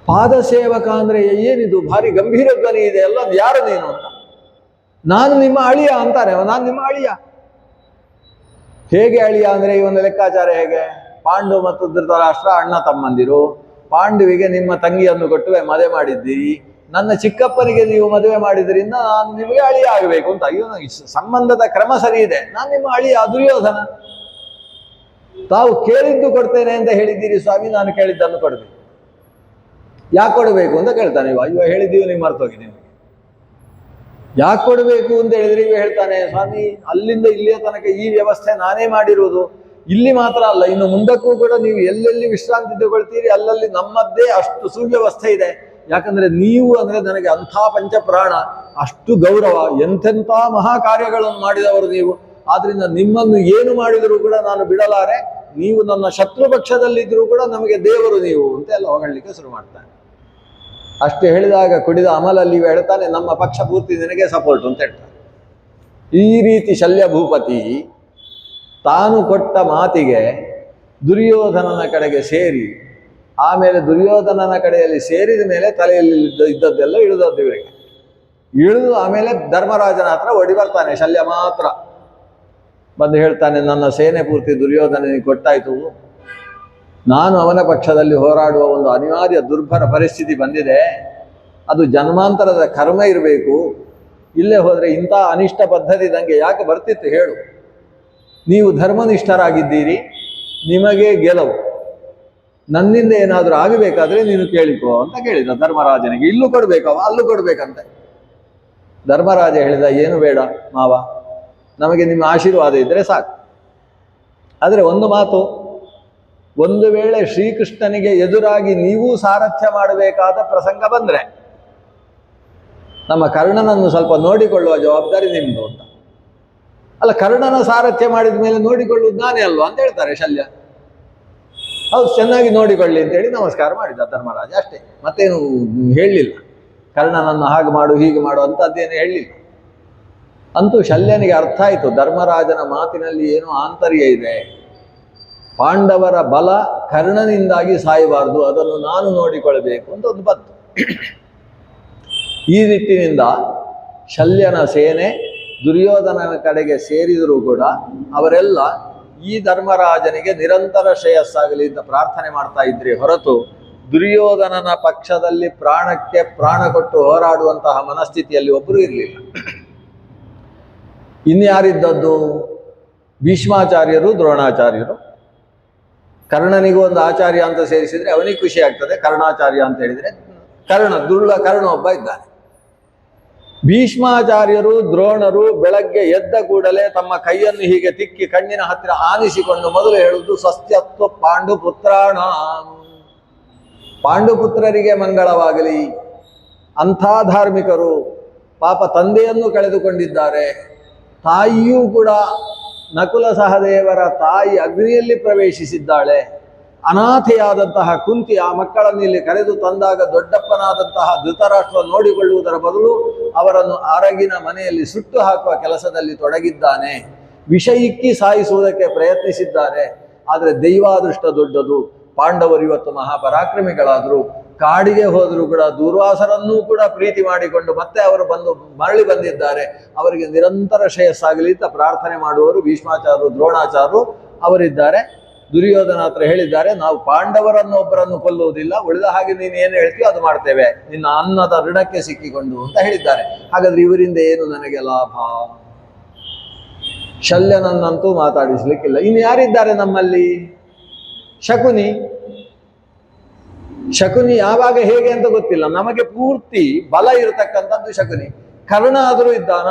ಪಾದ ಸೇವಕ ಅಂದ್ರೆ ಏನಿದು, ಭಾರಿ ಗಂಭೀರ ಧ್ವನಿ ಇದೆ ಎಲ್ಲ. ಯಾರು ನೀನು ಅಂತ. ನಾನು ನಿಮ್ಮ ಅಳಿಯ ಅಂತಾನೆ. ನಾನು ನಿಮ್ಮ ಅಳಿಯ. ಹೇಗೆ ಅಳಿಯ ಅಂದ್ರೆ ಇವನ ಲೆಕ್ಕಾಚಾರ ಹೇಗೆ? ಪಾಂಡು ಮತ್ತು ಧೃತರಾಷ್ಟ್ರ ಅಣ್ಣ ತಮ್ಮಂದಿರು. ಪಾಂಡುವಿಗೆ ನಿಮ್ಮ ತಂಗಿಯನ್ನು ಕೊಟ್ಟು ಮದುವೆ ಮಾಡಿದ್ದೀರಿ, ನನ್ನ ಚಿಕ್ಕಪ್ಪನಿಗೆ ನೀವು ಮದುವೆ ಮಾಡಿದ್ರಿಂದ ನಾನು ನಿಮಗೆ ಅಳಿಯ ಆಗಬೇಕು ಅಂತ. ಇವನು ಸಂಬಂಧದ ಕ್ರಮ ಸರಿ ಇದೆ. ನಾನು ನಿಮ್ಮ ಅಳಿಯ ದುರ್ಯೋಧನ. ತಾವು ಕೇಳಿದ್ದು ಕೊಡ್ತೇನೆ ಅಂತ ಹೇಳಿದ್ದೀರಿ ಸ್ವಾಮಿ, ನಾನು ಕೇಳಿದ್ದನ್ನು ಕೊಡಬೇಕು. ಯಾಕೆ ಕೊಡಬೇಕು ಅಂತ ಕೇಳ್ತಾನೆ ಇವ ಹೇಳಿದ್ದೀವಿ ನೀವು ಮರ್ತೋಗಿದ್ದೀವಿ. ಯಾಕೆ ಕೊಡಬೇಕು ಅಂತ ಹೇಳಿದ್ರೆ ಇವ ಹೇಳ್ತಾನೆ, ಸ್ವಾಮಿ ಅಲ್ಲಿಂದ ಇಲ್ಲಿಯ ತನಕ ಈ ವ್ಯವಸ್ಥೆ ನಾನೇ ಮಾಡಿರುವುದು. ಇಲ್ಲಿ ಮಾತ್ರ ಅಲ್ಲ, ಇನ್ನು ಮುಂದಕ್ಕೂ ಕೂಡ ನೀವು ಎಲ್ಲೆಲ್ಲಿ ವಿಶ್ರಾಂತಿ ತಗೊಳ್ತೀರಿ ಅಲ್ಲಲ್ಲಿ ನಮ್ಮದ್ದೇ ಅಷ್ಟು ಸುವ್ಯವಸ್ಥೆ ಇದೆ. ಯಾಕಂದ್ರೆ ನೀವು ಅಂದ್ರೆ ನನಗೆ ಅಂಥ ಪಂಚಪ್ರಾಣ, ಅಷ್ಟು ಗೌರವ, ಎಂತೆಂಥ ಮಹಾ ಕಾರ್ಯಗಳನ್ನು ಮಾಡಿದವರು ನೀವು. ಆದ್ರಿಂದ ನಿಮ್ಮನ್ನು ಏನು ಮಾಡಿದರೂ ಕೂಡ ನಾನು ಬಿಡಲಾರೆ. ನೀವು ನನ್ನ ಶತ್ರು ಪಕ್ಷದಲ್ಲಿದ್ದರೂ ಕೂಡ ನಮಗೆ ದೇವರು ನೀವು ಅಂತ ಎಲ್ಲ ಹೊಗಳಲಿಕ್ಕೆ ಶುರು ಮಾಡ್ತಾನೆ. ಅಷ್ಟು ಹೇಳಿದಾಗ ಕುಡಿದ ಅಮಲಲ್ಲಿ ಹೇಳ್ತಾನೆ, ನಮ್ಮ ಪಕ್ಷ ಪೂರ್ತಿ ನಿನಗೆ ಸಪೋರ್ಟ್ ಅಂತ ಹೇಳ್ತಾನೆ. ಈ ರೀತಿ ಶಲ್ಯ ಭೂಪತಿ ತಾನು ಕೊಟ್ಟ ಮಾತಿಗೆ ದುರ್ಯೋಧನನ ಕಡೆಗೆ ಸೇರಿ, ಆಮೇಲೆ ದುರ್ಯೋಧನನ ಕಡೆಯಲ್ಲಿ ಸೇರಿದ ಮೇಲೆ ತಲೆಯಲ್ಲಿ ಇದ್ದದ್ದೆಲ್ಲ ಇಳಿದದ್ದು ಇವರಿಗೆ. ಇಳಿದು ಆಮೇಲೆ ಧರ್ಮರಾಜನ ಹತ್ರ ಓಡಿ ಬರ್ತಾನೆ. ಶಲ್ಯ ಮಾತ್ರ ಬಂದು ಹೇಳ್ತಾನೆ, ನನ್ನ ಸೇನೆ ಪೂರ್ತಿ ದುರ್ಯೋಧನನಿಗೆ ಕೊಟ್ಟಾಯ್ತು. ನಾನು ಅವನ ಪಕ್ಷದಲ್ಲಿ ಹೋರಾಡುವ ಒಂದು ಅನಿವಾರ್ಯ ದುರ್ಭರ ಪರಿಸ್ಥಿತಿ ಬಂದಿದೆ. ಅದು ಜನ್ಮಾಂತರದ ಕರ್ಮ ಇರಬೇಕು. ಇಲ್ಲೇ ಹೋದರೆ ಇಂಥ ಅನಿಷ್ಟ ಪದ್ಧತಿ ನನಗೆ ಯಾಕೆ ಬರ್ತಿತ್ತು ಹೇಳು. ನೀವು ಧರ್ಮನಿಷ್ಠರಾಗಿದ್ದೀರಿ, ನಿಮಗೆ ಗೆಲುವು. ನನ್ನಿಂದ ಏನಾದರೂ ಆಗಬೇಕಾದ್ರೆ ನೀನು ಕೇಳಿಕೋ ಅಂತ ಕೇಳಿದ ಧರ್ಮರಾಜನಿಗೆ. ಇಲ್ಲೂ ಕೊಡ್ಬೇಕವ, ಅಲ್ಲೂ ಕೊಡ್ಬೇಕಂತೆ. ಧರ್ಮರಾಜ ಹೇಳಿದ, ಏನು ಬೇಡ ಮಾವ, ನಮಗೆ ನಿಮ್ಮ ಆಶೀರ್ವಾದ ಇದ್ದರೆ ಸಾಕು. ಆದರೆ ಒಂದು ಮಾತು, ಒಂದು ವೇಳೆ ಶ್ರೀಕೃಷ್ಣನಿಗೆ ಎದುರಾಗಿ ನೀವು ಸಾರಥ್ಯ ಮಾಡಬೇಕಾದ ಪ್ರಸಂಗ ಬಂದರೆ ನಮ್ಮ ಕರ್ಣನನ್ನು ಸ್ವಲ್ಪ ನೋಡಿಕೊಳ್ಳುವ ಜವಾಬ್ದಾರಿ ನಿಮ್ಮದು ಅಂತ. ಅಲ್ಲ, ಕರ್ಣನ ಸಾರಥ್ಯ ಮಾಡಿದ ಮೇಲೆ ನೋಡಿಕೊಳ್ಳುವುದು ನಾನೇ ಅಲ್ವಾ ಅಂತ ಹೇಳ್ತಾರೆ ಶಲ್ಯ. ಹೌದು, ಚೆನ್ನಾಗಿ ನೋಡಿಕೊಳ್ಳಿ ಅಂತೇಳಿ ನಮಸ್ಕಾರ ಮಾಡಿದ ಧರ್ಮರಾಜ, ಅಷ್ಟೇ. ಮತ್ತೇನು ಹೇಳಲಿಲ್ಲ. ಕರ್ಣನನ್ನು ಹಾಗೆ ಮಾಡು ಹೀಗೆ ಮಾಡು ಅಂತದ್ದೇನು ಹೇಳಲಿಲ್ಲ. ಅಂತೂ ಶಲ್ಯನಿಗೆ ಅರ್ಥ ಆಯಿತು, ಧರ್ಮರಾಜನ ಮಾತಿನಲ್ಲಿ ಏನೋ ಆಂತರ್ಯ ಇದೆ. ಪಾಂಡವರ ಬಲ ಕರ್ಣನಿಂದಾಗಿ ಸಾಯಬಾರದು, ಅದನ್ನು ನಾನು ನೋಡಿಕೊಳ್ಳಬೇಕು ಅಂತ ಒಂದು ಬಂತು. ಈ ನಿಟ್ಟಿನಿಂದ ಶಲ್ಯನ ಸೇನೆ ದುರ್ಯೋಧನನ ಕಡೆಗೆ ಸೇರಿದರೂ ಕೂಡ ಅವರೆಲ್ಲ ಈ ಧರ್ಮರಾಜನಿಗೆ ನಿರಂತರ ಶ್ರೇಯಸ್ಸಾಗಲಿ ಅಂತ ಪ್ರಾರ್ಥನೆ ಮಾಡ್ತಾ ಇದ್ರಿ ಹೊರತು ದುರ್ಯೋಧನನ ಪಕ್ಷದಲ್ಲಿ ಪ್ರಾಣಕ್ಕೆ ಪ್ರಾಣ ಕೊಟ್ಟು ಹೋರಾಡುವಂತಹ ಮನಸ್ಥಿತಿಯಲ್ಲಿ ಒಬ್ಬರು ಇರಲಿಲ್ಲ. ಇನ್ಯಾರಿದ್ದದ್ದು? ಭೀಷ್ಮಾಚಾರ್ಯರು, ದ್ರೋಣಾಚಾರ್ಯರು. ಕರ್ಣನಿಗೂ ಒಂದು ಆಚಾರ್ಯ ಅಂತ ಸೇರಿಸಿದ್ರೆ ಅವನಿಗೆ ಖುಷಿ ಆಗ್ತದೆ. ಕರ್ಣಾಚಾರ್ಯ ಅಂತ ಹೇಳಿದ್ರೆ ಕರ್ಣ ಒಬ್ಬ ಇದ್ದಾನೆ. ಭೀಷ್ಮಾಚಾರ್ಯರು, ದ್ರೋಣರು ಬೆಳಗ್ಗೆ ಎದ್ದ ಕೂಡಲೇ ತಮ್ಮ ಕೈಯನ್ನು ಹೀಗೆ ತಿಕ್ಕಿ ಕಣ್ಣಿನ ಹತ್ತಿರ ಆನಿಸಿಕೊಂಡು ಮೊದಲು ಹೇಳುವುದು ಸ್ವಸ್ತ್ಯತ್ವ ಪಾಂಡುಪುತ್ರಾಣ, ಪಾಂಡುಪುತ್ರರಿಗೆ ಮಂಗಳವಾಗಲಿ. ಅಂಥ ಧಾರ್ಮಿಕರು, ಪಾಪ ತಂದೆಯನ್ನು ಕಳೆದುಕೊಂಡಿದ್ದಾರೆ. ತಾಯಿಯೂ ಕೂಡ ನಕುಲ ಸಹದೇವರ ತಾಯಿ ಅಗ್ನಿಯಲ್ಲಿ ಪ್ರವೇಶಿಸಿದ್ದಾಳೆ. ಅನಾಥೆಯಾದಂತಹ ಕುಂತಿ ಆ ಮಕ್ಕಳನ್ನು ಇಲ್ಲಿ ಕರೆದು ತಂದಾಗ ದೊಡ್ಡಪ್ಪನಾದಂತಹ ಧೃತರಾಷ್ಟ್ರ ನೋಡಿಕೊಳ್ಳುವುದರ ಬದಲು ಅವರನ್ನು ಅರಗಿನ ಮನೆಯಲ್ಲಿ ಸುಟ್ಟು ಹಾಕುವ ಕೆಲಸದಲ್ಲಿ ತೊಡಗಿದ್ದಾನೆ. ವಿಷ ಇಕ್ಕಿ ಸಾಯಿಸುವುದಕ್ಕೆ ಪ್ರಯತ್ನಿಸಿದ್ದಾರೆ. ಆದರೆ ದೈವಾದೃಷ್ಟ ದೊಡ್ಡದು. ಪಾಂಡವರು ಇವತ್ತು ಮಹಾಪರಾಕ್ರಮಿಗಳಾದರು. ಕಾಡಿಗೆ ಹೋದರೂ ಕೂಡ ದೂರ್ವಾಸರನ್ನೂ ಕೂಡ ಪ್ರೀತಿ ಮಾಡಿಕೊಂಡು ಮತ್ತೆ ಅವರು ಮರಳಿ ಬಂದಿದ್ದಾರೆ. ಅವರಿಗೆ ನಿರಂತರ ಶ್ರೇಯಸ್ಸಾಗಲಿ ಅಂತ ಪ್ರಾರ್ಥನೆ ಮಾಡುವವರು ಭೀಷ್ಮಾಚಾರ್ಯರು, ದ್ರೋಣಾಚಾರ್ಯರು ಅವರಿದ್ದಾರೆ. ದುರ್ಯೋಧನ ಹತ್ರ ಹೇಳಿದ್ದಾರೆ, ನಾವು ಪಾಂಡವರನ್ನು ಒಬ್ಬರನ್ನು ಕೊಲ್ಲುವುದಿಲ್ಲ, ಉಳಿದ ಹಾಗೆ ನೀನು ಏನು ಹೇಳ್ತೀಯೋ ಅದು ಮಾಡ್ತೇವೆ, ನಿನ್ನ ಅನ್ನದ ಋಣಕ್ಕೆ ಸಿಕ್ಕಿಕೊಂಡು ಅಂತ ಹೇಳಿದ್ದಾರೆ. ಹಾಗಾದ್ರೆ ಇವರಿಂದ ಏನು ನನಗೆ ಲಾಭ? ಶಲ್ಯನನ್ನಂತೂ ಮಾತಾಡಿಸ್ಲಿಕ್ಕಿಲ್ಲ. ಇನ್ನು ಯಾರಿದ್ದಾರೆ ನಮ್ಮಲ್ಲಿ? ಶಕುನಿ. ಶಕುನಿ ಯಾವಾಗ ಹೇಗೆ ಅಂತ ಗೊತ್ತಿಲ್ಲ. ನಮಗೆ ಪೂರ್ತಿ ಬಲ ಇರತಕ್ಕಂಥದ್ದು ಶಕುನಿ. ಕರ್ಣ ಆದರೂ ಇದ್ದಾನ?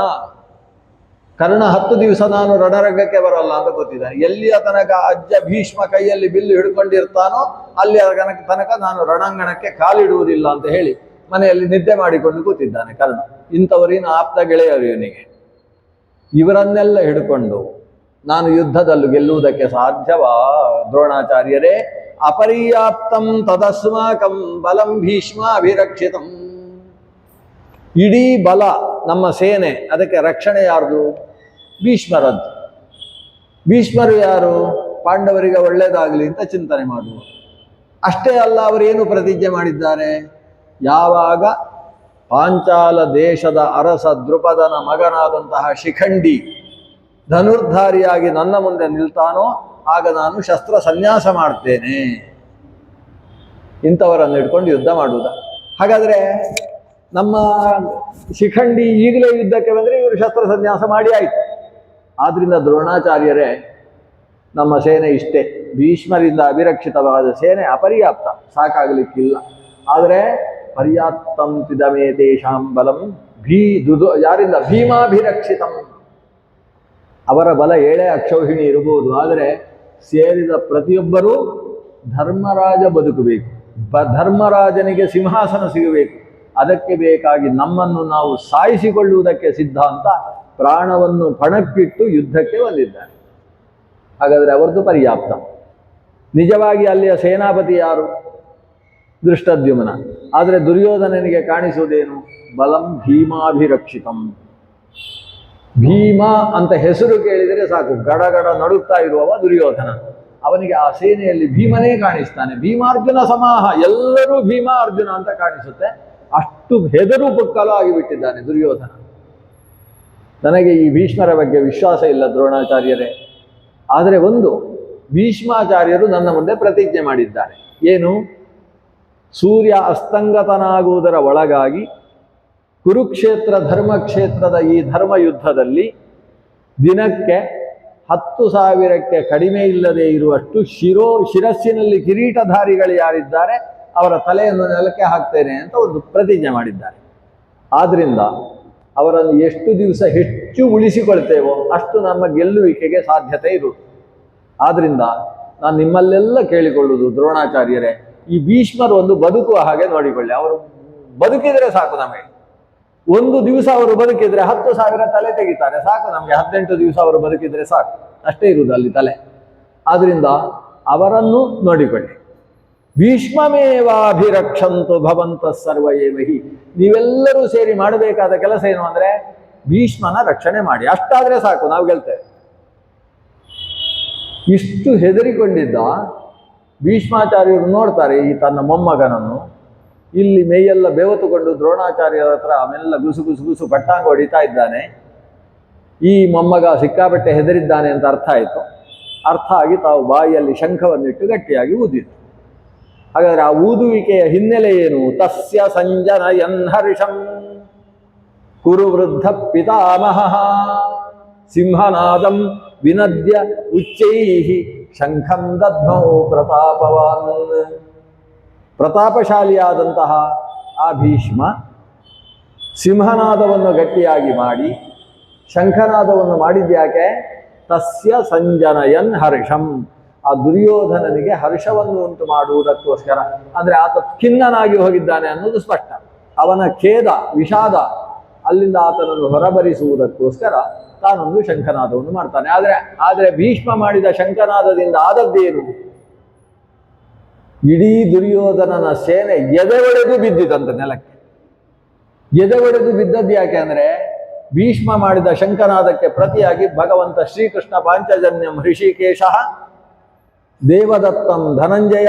ಕರ್ಣ 10 ದಿವಸ ನಾನು ರಣರಂಗಕ್ಕೆ ಬರಲ್ಲ ಅಂತ ಗೊತ್ತಿದ್ದಾನೆ. ಎಲ್ಲಿಯ ತನಕ ಅಜ್ಜ ಭೀಷ್ಮ ಕೈಯಲ್ಲಿ ಬಿಲ್ಲು ಹಿಡ್ಕೊಂಡಿರ್ತಾನೋ ಅಲ್ಲಿಯ ತನಕ ನಾನು ರಣಾಂಗಣಕ್ಕೆ ಕಾಲಿಡುವುದಿಲ್ಲ ಅಂತ ಹೇಳಿ ಮನೆಯಲ್ಲಿ ನಿದ್ದೆ ಮಾಡಿಕೊಂಡು ಕೂತಿದ್ದಾನೆ ಕರ್ಣ. ಇಂಥವರಿನ ಆಪ್ತ ಗೆಳೆಯರು ಇವನಿಗೆ. ಇವರನ್ನೆಲ್ಲ ಹಿಡ್ಕೊಂಡು ನಾನು ಯುದ್ಧದಲ್ಲೂ ಗೆಲ್ಲುವುದಕ್ಕೆ ಸಾಧ್ಯವಾ? ದ್ರೋಣಾಚಾರ್ಯರೇ, ಅಪರ್ಯಾಪ್ತಂ ತದಸ್ಮಾಕಂ ಬಲಂ ಭೀಷ್ಮ ಅಭಿರಕ್ಷಿತಂ. ಇಡೀ ಬಲ ನಮ್ಮ ಸೇನೆ, ಅದಕ್ಕೆ ರಕ್ಷಣೆ ಯಾರ್ದು? ಭೀಷ್ಮರದ್ದು. ಭೀಷ್ಮರು ಯಾರು? ಪಾಂಡವರಿಗೆ ಒಳ್ಳೆಯದಾಗಲಿ ಅಂತ ಚಿಂತನೆ ಮಾಡುವ. ಅಷ್ಟೇ ಅಲ್ಲ, ಅವರೇನು ಪ್ರತಿಜ್ಞೆ ಮಾಡಿದ್ದಾರೆ? ಯಾವಾಗ ಪಾಂಚಾಲ ದೇಶದ ಅರಸ ದೃಪದನ ಮಗನಾದಂತಹ ಶಿಖಂಡಿ ಧನುರ್ಧಾರಿಯಾಗಿ ನನ್ನ ಮುಂದೆ ನಿಲ್ತಾನೋ ಆಗ ನಾನು ಶಸ್ತ್ರ ಸನ್ಯಾಸ ಮಾಡ್ತೇನೆ. ಇಂಥವರನ್ನು ಇಟ್ಕೊಂಡು ಯುದ್ಧ ಮಾಡುವುದ? ಹಾಗಾದ್ರೆ ನಮ್ಮ ಶಿಖಂಡಿ ಈಗಲೇ ಯುದ್ಧಕ್ಕೆ ಬಂದರೆ ಇವರು ಶಸ್ತ್ರ ಸನ್ಯಾಸ ಮಾಡಿ ಆಯಿತು. ಆದ್ರಿಂದ ದ್ರೋಣಾಚಾರ್ಯರೇ, ನಮ್ಮ ಸೇನೆ ಇಷ್ಟೇ. ಭೀಷ್ಮರಿಂದ ಅಭಿರಕ್ಷಿತವಾದ ಸೇನೆ ಅಪರ್ಯಾಪ್ತ, ಸಾಕಾಗಲಿಕ್ಕಿಲ್ಲ. ಆದರೆ ಪರ್ಯಾಪ್ತಂ ತಿದಮೇ ತೇಷಾಂ ಬಲಂ ಯಾರಿಂದ? ಭೀಮಾಭಿರಕ್ಷಿತಂ. ಅವರ ಬಲ 7 ಅಕ್ಷೌಹಿಣಿ ಇರಬಹುದು. ಆದರೆ ಸೇರಿದ ಪ್ರತಿಯೊಬ್ಬರೂ ಧರ್ಮರಾಜ ಬದುಕಬೇಕು, ಧರ್ಮರಾಜನಿಗೆ ಸಿಂಹಾಸನ ಸಿಗಬೇಕು. ಅದಕ್ಕೆ ಬೇಕಾಗಿ ನಮ್ಮನ್ನು ನಾವು ಸಾಯಿಸಿಕೊಳ್ಳುವುದಕ್ಕೆ ಸಿದ್ಧ ಅಂತ ಪ್ರಾಣವನ್ನು ಪಣಕ್ಕಿಟ್ಟು ಯುದ್ಧಕ್ಕೆ ಬಂದಿದ್ದಾರೆ. ಹಾಗಾದರೆ ಅವರದ್ದು ಪರ್ಯಾಪ್ತ. ನಿಜವಾಗಿ ಅಲ್ಲಿಯ ಸೇನಾಪತಿ ಯಾರು? ದೃಷ್ಟದ್ಯುಮ್ನ. ಆದರೆ ದುರ್ಯೋಧನನಿಗೆ ಕಾಣಿಸುವುದೇನು? ಬಲಂ ಭೀಮಾಭಿರಕ್ಷಿತಂ. ಭೀಮ ಅಂತ ಹೆಸರು ಕೇಳಿದರೆ ಸಾಕು, ಗಡಗಡ ನಡುತ್ತಾ ಇರುವವ ದುರ್ಯೋಧನ. ಅವನಿಗೆ ಆ ಸೇನೆಯಲ್ಲಿ ಭೀಮನೇ ಕಾಣಿಸ್ತಾನೆ. ಭೀಮಾರ್ಜುನ ಸಮಾಹ, ಎಲ್ಲರೂ ಭೀಮ ಅರ್ಜುನ ಅಂತ ಕಾಣಿಸುತ್ತೆ. ಅಷ್ಟು ಹೆದರು ಪುಕ್ಕಲು ಆಗಿಬಿಟ್ಟಿದ್ದಾನೆ ದುರ್ಯೋಧನ. ನನಗೆ ಈ ಭೀಷ್ಮರ ಬಗ್ಗೆ ವಿಶ್ವಾಸ ಇಲ್ಲ ದ್ರೋಣಾಚಾರ್ಯರೇ. ಆದರೆ ಒಂದು, ಭೀಷ್ಮಾಚಾರ್ಯರು ನನ್ನ ಮುಂದೆ ಪ್ರತಿಜ್ಞೆ ಮಾಡಿದ್ದಾರೆ. ಏನು? ಸೂರ್ಯ ಅಸ್ತಂಗತನಾಗುವುದರ ಒಳಗಾಗಿ ಕುರುಕ್ಷೇತ್ರ ಧರ್ಮಕ್ಷೇತ್ರದ ಈ ಧರ್ಮ ಯುದ್ಧದಲ್ಲಿ ದಿನಕ್ಕೆ 10,000ಕ್ಕೆ ಕಡಿಮೆ ಇಲ್ಲದೆ ಇರುವಷ್ಟು ಶಿರಸ್ಸಿನಲ್ಲಿ ಕಿರೀಟಧಾರಿಗಳು ಯಾರಿದ್ದಾರೆ ಅವರ ತಲೆಯನ್ನು ನೆಲಕ್ಕೆ ಹಾಕ್ತೇನೆ ಅಂತ ಒಂದು ಪ್ರತಿಜ್ಞೆ ಮಾಡಿದ್ದಾರೆ. ಆದ್ದರಿಂದ ಅವರನ್ನು ಎಷ್ಟು ದಿವಸ ಹೆಚ್ಚು ಉಳಿಸಿಕೊಳ್ತೇವೋ ಅಷ್ಟು ನಮ್ಮ ಗೆಲ್ಲುವಿಕೆಗೆ ಸಾಧ್ಯತೆ ಇರುವುದು. ಆದ್ದರಿಂದ ನಾನು ನಿಮ್ಮಲ್ಲೆಲ್ಲ ಕೇಳಿಕೊಳ್ಳುವುದು, ದ್ರೋಣಾಚಾರ್ಯರೇ, ಈ ಭೀಷ್ಮರು ಒಂದು ಬದುಕುವ ಹಾಗೆ ನೋಡಿಕೊಳ್ಳಿ. ಅವರು ಬದುಕಿದರೆ ಸಾಕು ನಮಗೆ. ಒಂದು ದಿವಸ ಅವರು ಬದುಕಿದ್ರೆ 10,000 ತಲೆ ತೆಗಿತಾರೆ, ಸಾಕು ನಮಗೆ. 18 ದಿವಸ ಅವರು ಬದುಕಿದ್ರೆ ಸಾಕು, ಅಷ್ಟೇ ಇರುವುದು ಅಲ್ಲಿ ತಲೆ. ಆದ್ರಿಂದ ಅವರನ್ನು ನೋಡಿಕೊಳ್ಳಿ. ಭೀಷ್ಮಮೇವಾಭಿರಕ್ಷಂತು ಭವಂತ ಸರ್ವ ಏವಹಿ. ನೀವೆಲ್ಲರೂ ಸೇರಿ ಮಾಡಬೇಕಾದ ಕೆಲಸ ಏನು ಅಂದ್ರೆ ಭೀಷ್ಮನ ರಕ್ಷಣೆ ಮಾಡಿ, ಅಷ್ಟಾದ್ರೆ ಸಾಕು, ನಾವು ಗೆಲ್ತೇವೆ. ಇಷ್ಟು ಹೆದರಿಕೊಂಡಿದ್ದ ಭೀಷ್ಮಾಚಾರ್ಯರು ನೋಡ್ತಾರೆ ಈ ತನ್ನ ಮೊಮ್ಮಗನನ್ನು. ಇಲ್ಲಿ ಮೈಯೆಲ್ಲ ಬೆವತುಕೊಂಡು ದ್ರೋಣಾಚಾರ್ಯರ ಹತ್ರ ಅವೆಲ್ಲ ಗುಸು ಗುಸು ಗುಸು ಪಟ್ಟಾಂಗ ಹೊಡಿತಾ ಇದ್ದಾನೆ. ಈ ಮೊಮ್ಮಗ ಸಿಕ್ಕಾಪಟ್ಟೆ ಹೆದರಿದ್ದಾನೆ ಅಂತ ಅರ್ಥ ಆಯಿತು. ಅರ್ಥ ಆಗಿ ತಾವು ಬಾಯಿಯಲ್ಲಿ ಶಂಖವನ್ನಿಟ್ಟು ಗಟ್ಟಿಯಾಗಿ ಊದಿದ್ರು. ಹಾಗಾದ್ರೆ ಆ ಊದುವಿಕೆಯ ಹಿನ್ನೆಲೆ ಏನು? ತಸ್ಯ ಸಂಜನಯನ್ ಹರ್ಷಂ ಕುರು ವೃದ್ಧ ಪಿತಾಮಹ ಸಿಂಹನಾದಂ ವಿನದ್ಯ ಉಚ್ಚೈಹಿ ಶಂಖಂ ದದ್ಮೌ ಪ್ರತಾಪವಾನ್. ಪ್ರತಾಪಶಾಲಿಯಾದಂತಹ ಆ ಭೀಷ್ಮ ಸಿಂಹನಾದವನ್ನು ಗಟ್ಟಿಯಾಗಿ ಮಾಡಿ ಶಂಖನಾದವನ್ನು ಮಾಡಿದ್ಯಾಕೆ? ತಸ್ಯ ಸಂಜನಯನ್ ಹರ್ಷಂ. ಆ ದುರ್ಯೋಧನನಿಗೆ ಹರ್ಷವನ್ನು ಉಂಟು ಮಾಡುವುದಕ್ಕೋಸ್ಕರ. ಅಂದರೆ ಆತ ಖಿನ್ನನಾಗಿ ಹೋಗಿದ್ದಾನೆ ಅನ್ನೋದು ಸ್ಪಷ್ಟ. ಅವನ ಖೇದ, ವಿಷಾದ ಅಲ್ಲಿಂದ ಆತನನ್ನು ಹೊರಬರಿಸುವುದಕ್ಕೋಸ್ಕರ ತಾನೊಂದು ಶಂಖನಾದವನ್ನು ಮಾಡ್ತಾನೆ. ಆದರೆ ಭೀಷ್ಮ ಮಾಡಿದ ಶಂಖನಾದದಿಂದ ಆದದ್ದೇನು? ಇಡೀ ದುರ್ಯೋಧನನ ಸೇನೆ ಎದೆ ಒಡೆದು ಬಿದ್ದಿತಂತೆ ನೆಲಕ್ಕೆ. ಎದೆ ಒಡೆದು ಬಿದ್ದದ್ದು ಯಾಕೆ ಅಂದ್ರೆ, ಭೀಷ್ಮ ಮಾಡಿದ ಶಂಖನಾದಕ್ಕೆ ಪ್ರತಿಯಾಗಿ ಭಗವಂತ ಶ್ರೀಕೃಷ್ಣ ಪಾಂಚಜನ್ಯಂ ಹೃಷಿಕೇಶ ದೇವದತ್ತಂ ಧನಂಜಯ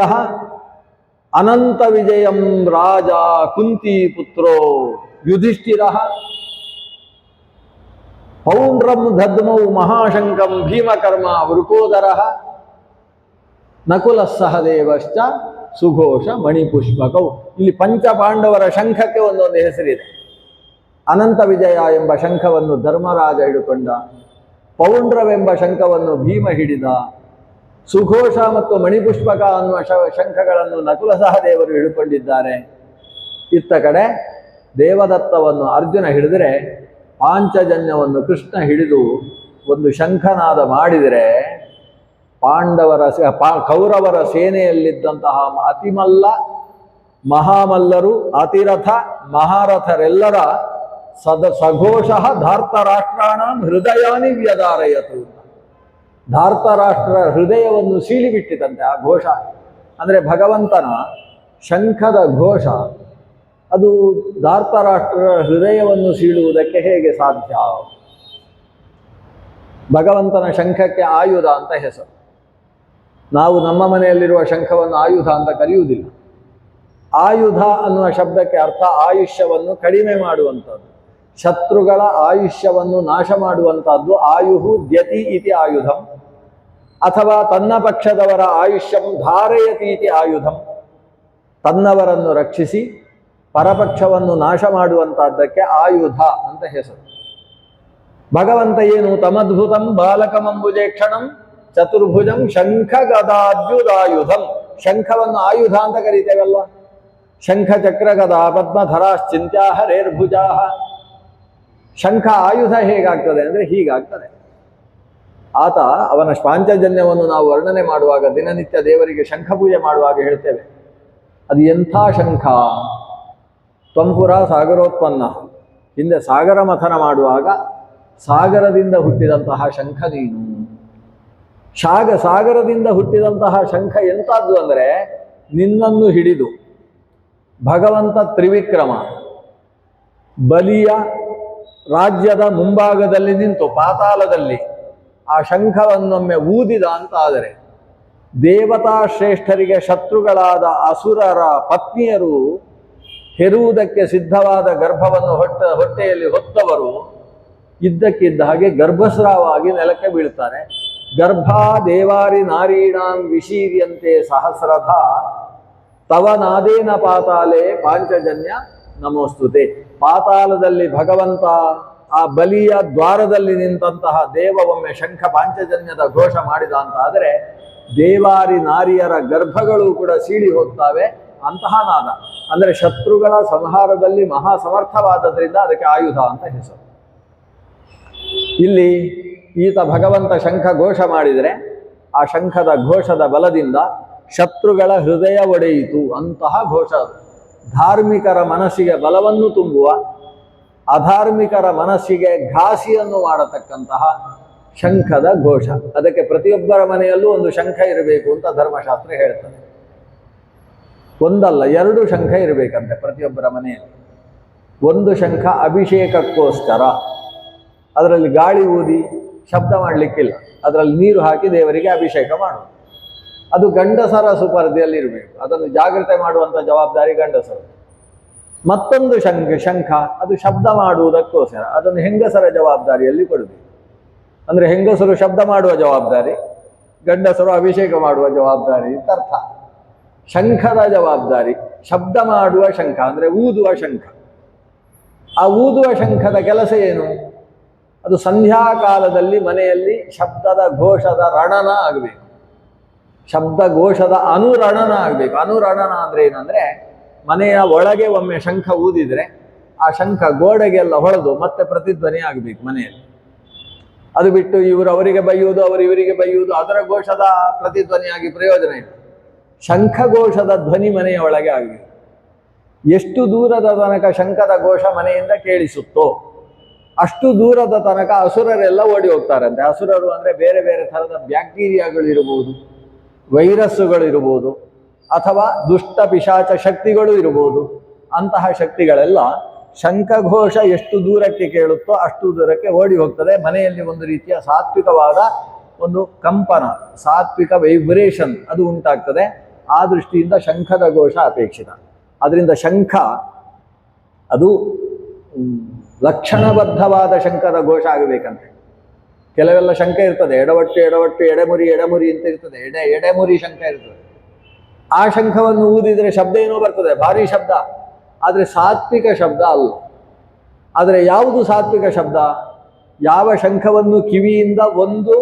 ಅನಂತ ವಿಜಯಂ ರಾಜ ಕುಂತಿ ಪುತ್ರೋ ಯುಧಿಷ್ಠಿರ ಪೌಂಡ್ರಂ ದದ್ಮೌ ಮಹಾಶಂಕಂ ಭೀಮಕರ್ಮ ವೃಕೋದರ ನಕುಲ ಸಹದೇವಶ್ಚ ಸುಘೋಷ ಮಣಿಪುಷ್ಪಕೌ. ಇಲ್ಲಿ ಪಂಚಪಾಂಡವರ ಶಂಖಕ್ಕೆ ಒಂದೊಂದು ಹೆಸರಿದೆ. ಅನಂತ ವಿಜಯ ಎಂಬ ಶಂಖವನ್ನು ಧರ್ಮರಾಜ ಹಿಡುಕೊಂಡ, ಪೌಂಡ್ರವೆಂಬ ಶಂಖವನ್ನು ಭೀಮ ಹಿಡಿದ, ಸುಘೋಷ ಮತ್ತು ಮಣಿಪುಷ್ಪಕ ಅನ್ನುವ ಶಂಖಗಳನ್ನು ನಕುಲ ಸಹದೇವರು ಹಿಡ್ಕೊಂಡಿದ್ದಾರೆ. ಇತ್ತ ಕಡೆ ದೇವದತ್ತವನ್ನು ಅರ್ಜುನ ಹಿಡಿದರೆ, ಪಾಂಚಜನ್ಯವನ್ನು ಕೃಷ್ಣ ಹಿಡಿದು ಒಂದು ಶಂಖನಾದ ಮಾಡಿದರೆ, ಕೌರವರ ಸೇನೆಯಲ್ಲಿದ್ದಂತಹ ಅತಿಮಲ್ಲ ಮಹಾಮಲ್ಲರು ಅತಿರಥ ಮಹಾರಥರೆಲ್ಲರ ಸಘೋಷ ಧಾರ್ತರಾಷ್ಟ್ರಾಣ ಹೃದಯಾನಿ ವ್ಯದಾರಯತು. ಧಾರ್ತರಾಷ್ಟ್ರ ಹೃದಯವನ್ನು ಸೀಳಿಬಿಟ್ಟಿತಂತೆ ಆ ಘೋಷ. ಅಂದರೆ ಭಗವಂತನ ಶಂಖದ ಘೋಷ ಅದು ಧಾರ್ತರಾಷ್ಟ್ರ ಹೃದಯವನ್ನು ಸೀಳುವುದಕ್ಕೆ ಹೇಗೆ ಸಾಧ್ಯ? ಭಗವಂತನ ಶಂಖಕ್ಕೆ ಆಯುಧ ಅಂತ ಹೆಸರು. ನಾವು ನಮ್ಮ ಮನೆಯಲ್ಲಿರುವ ಶಂಖವನ್ನು ಆಯುಧ ಅಂತ ಕರೆಯುವುದಿಲ್ಲ. ಆಯುಧ ಅನ್ನುವ ಶಬ್ದಕ್ಕೆ ಅರ್ಥ ಆಯುಷ್ಯವನ್ನು ಕಡಿಮೆ ಮಾಡುವಂಥದ್ದು, ಶತ್ರುಗಳ ಆಯುಷ್ಯವನ್ನು ನಾಶ ಮಾಡುವಂಥದ್ದು. ಆಯುಹು ದ್ಯತಿ ಇತಿ ಆಯುಧಂ, ಅಥವಾ ತನ್ನ ಪಕ್ಷದವರ ಆಯುಷ್ಯಂ ಧಾರಯತಿ ಇತಿ ಆಯುಧಂ. ತನ್ನವರನ್ನು ರಕ್ಷಿಸಿ ಪರಪಕ್ಷವನ್ನು ನಾಶ ಮಾಡುವಂತಹದ್ದಕ್ಕೆ ಆಯುಧ ಅಂತ ಹೆಸರು. ಭಗವಂತ ಏನು? ತಮದ್ಭುತಂ ಬಾಲಕಮಂಬುಜೇಕ್ಷಣಂ ಚತುರ್ಭುಜಂ ಶಂಖ ಗದಾದ್ಯುದಾಯುಧಂ. ಶಂಖವನ್ನು ಆಯುಧ ಅಂತ ಕರೀತೇವಲ್ವ. ಶಂಖ ಚಕ್ರ ಗದಾ ಪದ್ಮಧರಾಶ್ಚಿಂತ್ಯಾ ಹರೇರ್ಭುಜಾ. ಶಂಖ ಆಯುಧ ಹೇಗಾಗ್ತದೆ ಅಂದರೆ ಹೀಗಾಗ್ತದೆ. ಆತ ಅವನ ಪಾಂಚಜನ್ಯವನ್ನು ನಾವು ವರ್ಣನೆ ಮಾಡುವಾಗ, ದಿನನಿತ್ಯ ದೇವರಿಗೆ ಶಂಖ ಪೂಜೆ ಮಾಡುವಾಗ ಹೇಳ್ತೇವೆ, ಅದು ಎಂಥ ಶಂಖ? ತ್ವಂಪುರ ಸಾಗರೋತ್ಪನ್ನ. ಹಿಂದೆ ಸಾಗರ ಮಥನ ಮಾಡುವಾಗ ಸಾಗರದಿಂದ ಹುಟ್ಟಿದಂತಹ ಶಂಖ ನೀನು. ಸಾಗರದಿಂದ ಹುಟ್ಟಿದಂತಹ ಶಂಖ ಎಂಥದ್ದು ಅಂದರೆ, ನಿನ್ನನ್ನು ಹಿಡಿದು ಭಗವಂತ ತ್ರಿವಿಕ್ರಮ ಬಲಿಯ ರಾಜ್ಯದ ಮುಂಭಾಗದಲ್ಲಿ ನಿಂತು ಪಾತಾಳದಲ್ಲಿ ಆ ಶಂಖವನ್ನೊಮ್ಮೆ ಊದಿದ ಅಂತ ಆದರೆ, ದೇವತಾ ಶ್ರೇಷ್ಠರಿಗೆ ಶತ್ರುಗಳಾದ ಅಸುರರ ಪತ್ನಿಯರು ಹೆರುವುದಕ್ಕೆ ಸಿದ್ಧವಾದ ಗರ್ಭವನ್ನು ಹೊಟ್ಟೆಯಲ್ಲಿ ಹೊತ್ತವರು ಇದ್ದಕ್ಕಿದ್ದ ಹಾಗೆ ಗರ್ಭಸ್ರಾವಾಗಿ ನೆಲಕ್ಕೆ ಬೀಳ್ತಾರೆ. ಗರ್ಭಾ ದೇವಾರಿ ನಾರೀಣಾಂ ವಿಶೀರ್ಯಂತೆ ಸಹಸ್ರಧ ತವ ನಾದೇನ ಪಾತಾಲೆ ಪಾಂಚಜನ್ಯ ನಮೋಸ್ತುತೆ. ಪಾತಾಳದಲ್ಲಿ ಭಗವಂತ ಆ ಬಲಿಯ ದ್ವಾರದಲ್ಲಿ ನಿಂತಹ ದೇವ ಒಮ್ಮೆ ಶಂಖ ಪಾಂಚಜನ್ಯದ ಘೋಷ ಮಾಡಿದ ಅಂತ ಆದರೆ, ದೇವಾರಿ ನಾರಿಯರ ಗರ್ಭಗಳು ಕೂಡ ಸೀಳಿ ಹೋಗ್ತವೆ. ಅಂತಹ ನಾದ ಅಂದರೆ ಶತ್ರುಗಳ ಸಂಹಾರದಲ್ಲಿ ಮಹಾ ಸಮರ್ಥವಾದದ್ರಿಂದ ಅದಕ್ಕೆ ಆಯುಧ ಅಂತ ಹೆಸರು. ಇಲ್ಲಿ ಈತ ಭಗವಂತ ಶಂಖ ಘೋಷ ಮಾಡಿದರೆ, ಆ ಶಂಖದ ಘೋಷದ ಬಲದಿಂದ ಶತ್ರುಗಳ ಹೃದಯ ಒಡೆಯಿತು. ಅಂತಹ ಘೋಷ ಅದು. ಧಾರ್ಮಿಕರ ಮನಸ್ಸಿಗೆ ಬಲವನ್ನು ತುಂಬುವ, ಅಧಾರ್ಮಿಕರ ಮನಸ್ಸಿಗೆ ಘಾಸಿಯನ್ನು ಮಾಡತಕ್ಕಂತಹ ಶಂಖದ ಘೋಷ. ಅದಕ್ಕೆ ಪ್ರತಿಯೊಬ್ಬರ ಮನೆಯಲ್ಲೂ ಒಂದು ಶಂಖ ಇರಬೇಕು ಅಂತ ಧರ್ಮಶಾಸ್ತ್ರ ಹೇಳ್ತದೆ. ಒಂದಲ್ಲ, ಎರಡು ಶಂಖ ಇರಬೇಕಂತೆ ಪ್ರತಿಯೊಬ್ಬರ ಮನೆಯಲ್ಲಿ. ಒಂದು ಶಂಖ ಅಭಿಷೇಕಕ್ಕೋಸ್ಕರ, ಅದರಲ್ಲಿ ಗಾಳಿ ಊದಿ ಶಬ್ದ ಮಾಡಲಿಕ್ಕಿಲ್ಲ, ಅದರಲ್ಲಿ ನೀರು ಹಾಕಿ ದೇವರಿಗೆ ಅಭಿಷೇಕ ಮಾಡುವುದು. ಅದು ಗಂಡಸರ ಸುಪರ್ದಿಯಲ್ಲಿ ಇರಬೇಕು. ಅದನ್ನು ಜಾಗೃತೆ ಮಾಡುವಂಥ ಜವಾಬ್ದಾರಿ ಗಂಡಸರು. ಮತ್ತೊಂದು ಶಂಖ ಅದು ಶಬ್ದ ಮಾಡುವುದಕ್ಕೋಸ್ಕರ, ಅದನ್ನು ಹೆಂಗಸರ ಜವಾಬ್ದಾರಿಯಲ್ಲಿ ಕೊಡಬೇಕು. ಅಂದರೆ ಹೆಂಗಸರು ಶಬ್ದ ಮಾಡುವ ಜವಾಬ್ದಾರಿ, ಗಂಡಸರು ಅಭಿಷೇಕ ಮಾಡುವ ಜವಾಬ್ದಾರಿ ಅಂತ ಅರ್ಥ. ಶಂಖದ ಜವಾಬ್ದಾರಿ ಶಬ್ದ ಮಾಡುವ ಶಂಖ ಅಂದರೆ ಊದುವ ಶಂಖ. ಆ ಊದುವ ಶಂಖದ ಕೆಲಸ ಏನು? ಅದು ಸಂಧ್ಯಾಕಾಲದಲ್ಲಿ ಮನೆಯಲ್ಲಿ ಶಬ್ದದ ಘೋಷದ ರಣನ ಆಗಬೇಕು, ಶಬ್ದ ಘೋಷದ ಅನುರಣನ ಆಗಬೇಕು. ಅನುರಣನ ಅಂದರೆ ಏನಂದರೆ, ಮನೆಯ ಒಳಗೆ ಒಮ್ಮೆ ಶಂಖ ಊದಿದರೆ ಆ ಶಂಖ ಗೋಡೆಗೆಲ್ಲ ಹೊಡೆದು ಮತ್ತೆ ಪ್ರತಿಧ್ವನಿ ಆಗಬೇಕು ಮನೆಯಲ್ಲಿ. ಅದು ಬಿಟ್ಟು ಇವರು ಅವರಿಗೆ ಬೈಯುವುದು, ಅವರು ಇವರಿಗೆ ಬೈಯುವುದು, ಅದರ ಘೋಷದ ಪ್ರತಿಧ್ವನಿಯಾಗಿ ಪ್ರಯೋಜನ ಇಲ್ಲ. ಶಂಖಘೋಷದ ಧ್ವನಿ ಮನೆಯ ಒಳಗೆ ಆಗಬೇಕು. ಎಷ್ಟು ದೂರದ ತನಕ ಶಂಖದ ಘೋಷ ಮನೆಯಿಂದ ಕೇಳಿಸುತ್ತೋ ಅಷ್ಟು ದೂರದ ತನಕ ಅಸುರರೆಲ್ಲ ಓಡಿ ಹೋಗ್ತಾರಂತೆ. ಅಸುರರು ಅಂದರೆ ಬೇರೆ ಬೇರೆ ಥರದ ಬ್ಯಾಕ್ಟೀರಿಯಾಗಳು ಇರಬಹುದು, ವೈರಸ್ಸುಗಳು ಇರಬಹುದು, ಅಥವಾ ದುಷ್ಟ ಪಿಶಾಚ ಶಕ್ತಿಗಳು ಇರಬಹುದು. ಅಂತಹ ಶಕ್ತಿಗಳೆಲ್ಲ ಶಂಖಘೋಷ ಎಷ್ಟು ದೂರಕ್ಕೆ ಕೇಳುತ್ತೋ ಅಷ್ಟು ದೂರಕ್ಕೆ ಓಡಿ ಹೋಗ್ತದೆ. ಮನೆಯಲ್ಲಿ ಒಂದು ರೀತಿಯ ಸಾತ್ವಿಕವಾದ ಒಂದು ಕಂಪನ, ಸಾತ್ವಿಕ ವೈಬ್ರೇಷನ್ ಅದು ಉಂಟಾಗ್ತದೆ. ಆ ದೃಷ್ಟಿಯಿಂದ ಶಂಖದ ಘೋಷ ಅಪೇಕ್ಷಿತ. ಅದರಿಂದ ಶಂಖ ಅದು ಲಕ್ಷಣಬದ್ಧವಾದ ಶಂಖದ ಘೋಷ ಆಗಬೇಕಂತೆ. ಕೆಲವೆಲ್ಲ ಶಂಖ ಇರ್ತದೆ, ಎಡವಟ್ಟು ಎಡವಟ್ಟು ಎಡೆಮುರಿ ಎಡೆಮುರಿ ಅಂತ ಇರ್ತದೆ, ಎಡೆಮುರಿ ಶಂಖ ಇರ್ತದೆ. ಆ ಶಂಖವನ್ನು ಊದಿದರೆ ಶಬ್ದ ಏನೋ ಬರ್ತದೆ, ಭಾರಿ ಶಬ್ದ, ಆದರೆ ಸಾತ್ವಿಕ ಶಬ್ದ ಅಲ್ಲ. ಆದರೆ ಯಾವುದು ಸಾತ್ವಿಕ ಶಬ್ದ? ಯಾವ ಶಂಖವನ್ನು ಕಿವಿಯಿಂದ ಒಂದು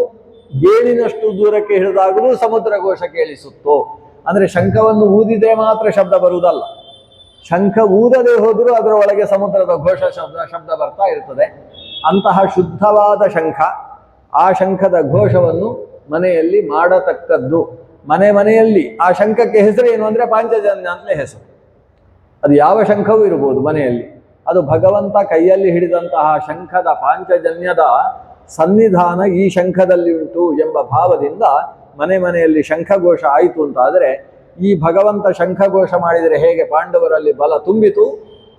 ಗೇಣಿನಷ್ಟು ದೂರಕ್ಕೆ ಹಿಡಿದಾಗಲೂ ಸಮುದ್ರ ಘೋಷ ಕೇಳಿಸುತ್ತೋ, ಅಂದರೆ ಶಂಖವನ್ನು ಊದಿದ್ರೆ ಮಾತ್ರ ಶಬ್ದ ಬರುವುದಲ್ಲ, ಶಂಖ ಊದದೆ ಹೋದರೂ ಅದರ ಒಳಗೆ ಸಮುದ್ರದ ಘೋಷ ಶಬ್ದ ಬರ್ತಾ ಇರ್ತದೆ. ಅಂತಹ ಶುದ್ಧವಾದ ಶಂಖ, ಆ ಶಂಖದ ಘೋಷವನ್ನು ಮನೆಯಲ್ಲಿ ಮಾಡತಕ್ಕದ್ದು. ಮನೆಯಲ್ಲಿ ಆ ಶಂಖಕ್ಕೆ ಹೆಸರು ಏನು ಅಂದರೆ ಪಾಂಚಜನ್ಯ ಅಂತಲೇ ಹೆಸರು. ಅದು ಯಾವ ಶಂಖವೂ ಇರಬಹುದು ಮನೆಯಲ್ಲಿ. ಅದು ಭಗವಂತ ಕೈಯಲ್ಲಿ ಹಿಡಿದಂತಹ ಶಂಖದ ಪಾಂಚಜನ್ಯದ ಸನ್ನಿಧಾನ ಈ ಶಂಖದಲ್ಲಿ ಉಂಟು ಎಂಬ ಭಾವದಿಂದ ಮನೆಯಲ್ಲಿ ಶಂಖಘೋಷ ಆಯಿತು ಅಂತಾದರೆ, ಈ ಭಗವಂತ ಶಂಖಘೋಷ ಮಾಡಿದರೆ ಹೇಗೆ ಪಾಂಡವರಲ್ಲಿ ಬಲ ತುಂಬಿತು,